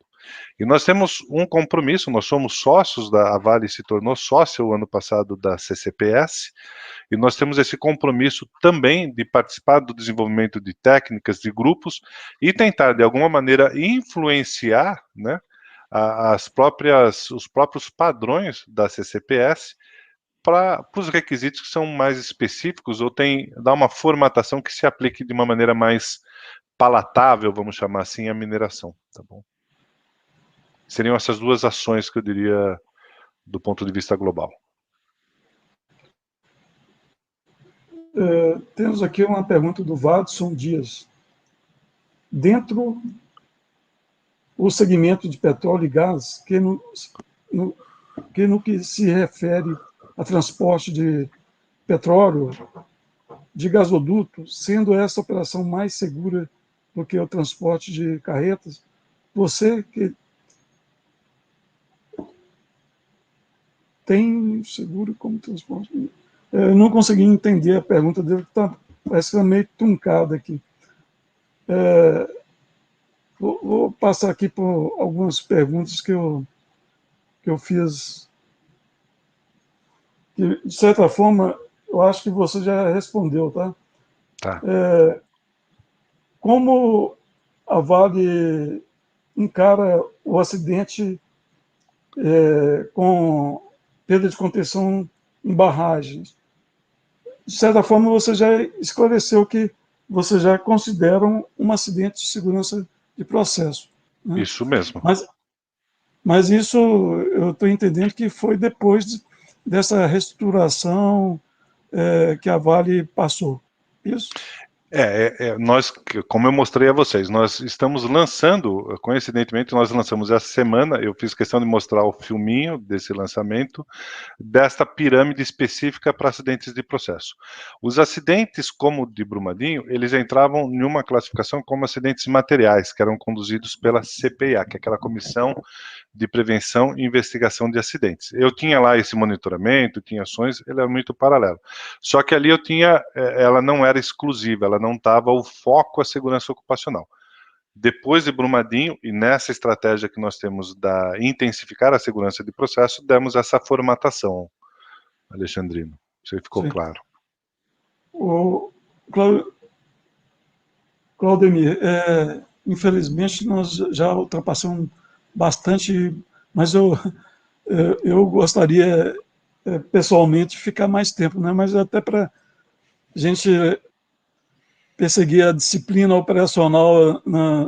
E nós temos um compromisso, nós somos sócios, a Vale se tornou sócia o ano passado da CCPS, e nós temos esse compromisso também de participar do desenvolvimento de técnicas, de grupos, e tentar, de alguma maneira, influenciar, né, os próprios padrões da CCPS para os requisitos que são mais específicos, ou dar uma formatação que se aplique de uma maneira mais palatável, vamos chamar assim, à mineração, tá bom? Seriam essas duas ações que eu diria do ponto de vista global. Temos aqui uma pergunta do Vadson Dias. Dentro do segmento de petróleo e gás, que no que se refere a transporte de petróleo, de gasoduto, sendo essa operação mais segura do que o transporte de carretas, você que tem seguro como transporte... Eu não consegui entender a pergunta dele, parece que está meio truncada aqui. Vou passar aqui por algumas perguntas que eu fiz, que, de certa forma, eu acho que você já respondeu, tá? Tá. Como a Vale encara o acidente com perda de contenção em barragens? De certa forma, você já esclareceu que você já considera um acidente de segurança de processo, né? Isso mesmo. Mas isso eu estou entendendo que foi depois dessa reestruturação que a Vale passou. Isso? Nós, como eu mostrei a vocês, nós estamos lançando, coincidentemente, nós lançamos essa semana, eu fiz questão de mostrar o filminho desse lançamento, desta pirâmide específica para acidentes de processo. Os acidentes, como o de Brumadinho, eles entravam em uma classificação como acidentes materiais, que eram conduzidos pela CPIA, que é aquela Comissão de Prevenção e Investigação de Acidentes. Eu tinha lá esse monitoramento, tinha ações, ele era muito paralelo. Só que ali ela não era exclusiva, ela não estava o foco a segurança ocupacional. Depois de Brumadinho, e nessa estratégia que nós temos da intensificar a segurança de processo, demos essa formatação, Alexandrino. Isso ficou Sim. claro. O Claudemir, infelizmente nós já ultrapassamos bastante, mas eu gostaria pessoalmente de ficar mais tempo, né? Mas até para a gente perseguir a disciplina operacional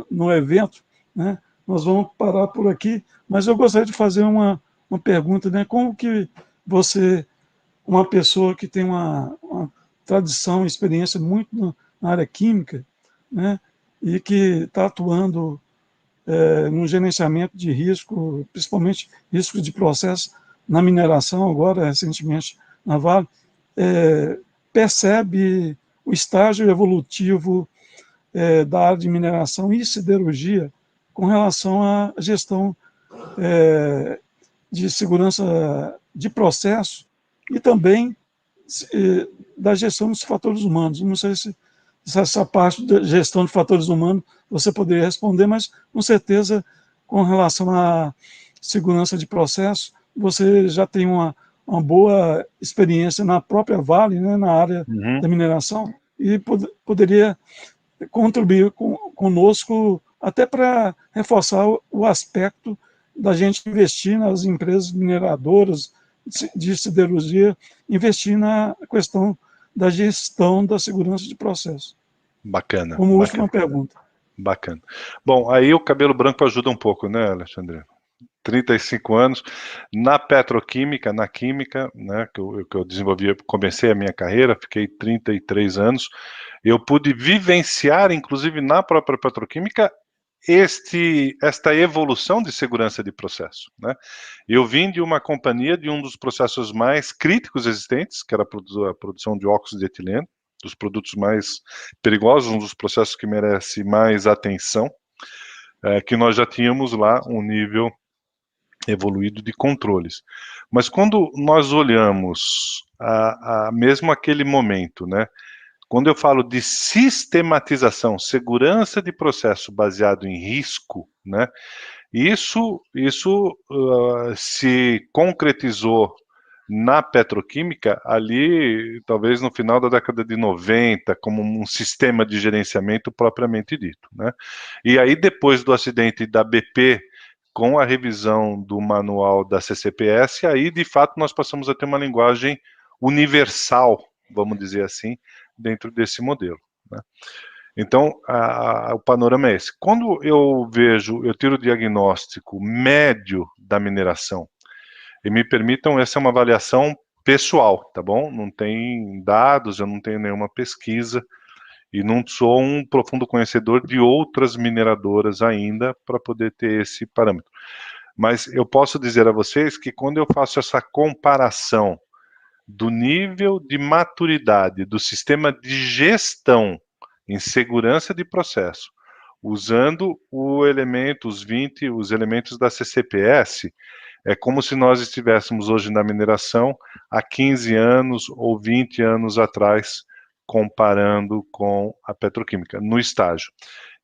no evento, né? Nós vamos parar por aqui, mas eu gostaria de fazer uma pergunta, né? Como que você, uma pessoa que tem uma tradição, experiência muito na área química, né? E que está atuando no gerenciamento de risco, principalmente risco de processo na mineração, agora recentemente na Vale, percebe o estágio evolutivo da área de mineração e siderurgia com relação à gestão de segurança de processo e também da gestão dos fatores humanos. Não sei se essa parte da gestão de fatores humanos você poderia responder, mas com certeza com relação à segurança de processo, você já tem uma boa experiência na própria Vale, né, na área da mineração, e poderia contribuir conosco até para reforçar o aspecto da gente investir nas empresas mineradoras de siderurgia, investir na questão da gestão da segurança de processo. Bacana. Como última pergunta. Bacana. Bom, aí o cabelo branco ajuda um pouco, né, Alexandre? 35 anos, na petroquímica, na química, né, que eu desenvolvi, comecei a minha carreira, fiquei 33 anos, eu pude vivenciar, inclusive na própria petroquímica, esta evolução de segurança de processo, né? Eu vim de uma companhia de um dos processos mais críticos existentes, que era a produção de óxido de etileno, dos produtos mais perigosos, um dos processos que merece mais atenção, que nós já tínhamos lá um nível evoluído de controles. Mas quando nós olhamos mesmo aquele momento, né? Quando eu falo de sistematização, segurança de processo baseado em risco, né, isso se concretizou na petroquímica ali, talvez no final da década de 90, como um sistema de gerenciamento propriamente dito, né. E aí, depois do acidente da BP, com a revisão do manual da CCPS, aí, de fato, nós passamos a ter uma linguagem universal, vamos dizer assim, dentro desse modelo, né? Então, o panorama é esse. Quando eu tiro o diagnóstico médio da mineração, e me permitam, essa é uma avaliação pessoal, tá bom? Não tem dados, eu não tenho nenhuma pesquisa, e não sou um profundo conhecedor de outras mineradoras ainda para poder ter esse parâmetro. Mas eu posso dizer a vocês que quando eu faço essa comparação do nível de maturidade do sistema de gestão em segurança de processo, usando os elementos da CCPS, é como se nós estivéssemos hoje na mineração há 15 anos ou 20 anos atrás, comparando com a petroquímica, no estágio.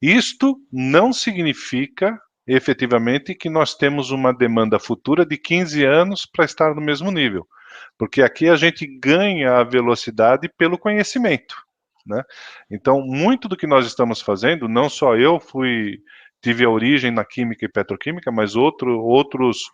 Isto não significa, efetivamente, que nós temos uma demanda futura de 15 anos para estar no mesmo nível. Porque aqui a gente ganha a velocidade pelo conhecimento, né? Então, muito do que nós estamos fazendo, não só eu tive a origem na química e petroquímica, mas outros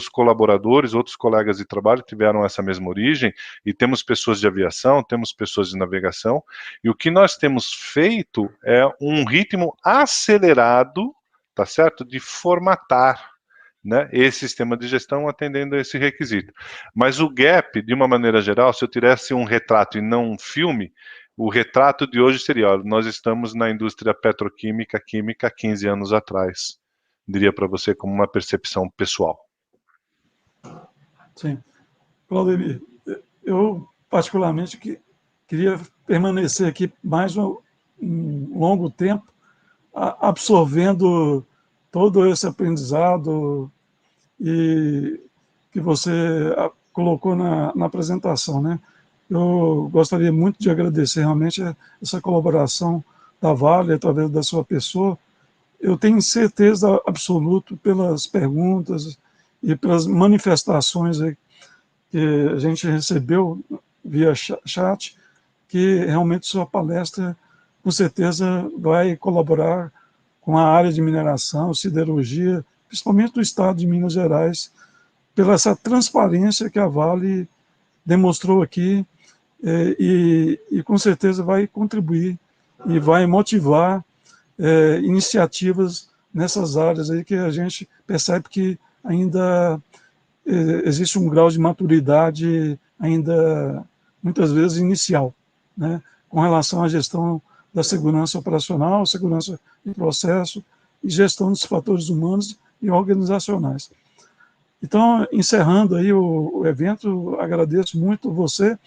colaboradores, outros colegas de trabalho tiveram essa mesma origem, e temos pessoas de aviação, temos pessoas de navegação, e o que nós temos feito é um ritmo acelerado, tá certo? De formatar, né, esse sistema de gestão atendendo a esse requisito. Mas o gap, de uma maneira geral, se eu tivesse um retrato e não um filme, o retrato de hoje seria, ó, nós estamos na indústria petroquímica, química, 15 anos atrás. Diria para você como uma percepção pessoal. Sim. Claudemir, eu particularmente queria permanecer aqui mais um longo tempo absorvendo todo esse aprendizado e que você colocou na apresentação, né? Eu gostaria muito de agradecer realmente essa colaboração da Vale através da sua pessoa. Eu tenho certeza absoluta pelas perguntas e pelas manifestações que a gente recebeu via chat, que realmente sua palestra com certeza vai colaborar com a área de mineração, siderurgia, principalmente do estado de Minas Gerais, pela essa transparência que a Vale demonstrou aqui, e com certeza vai contribuir e vai motivar iniciativas nessas áreas aí que a gente percebe que ainda existe um grau de maturidade ainda muitas vezes inicial, né, com relação à gestão da segurança operacional, segurança de processo e gestão dos fatores humanos e organizacionais. Então, encerrando aí o evento, agradeço muito você.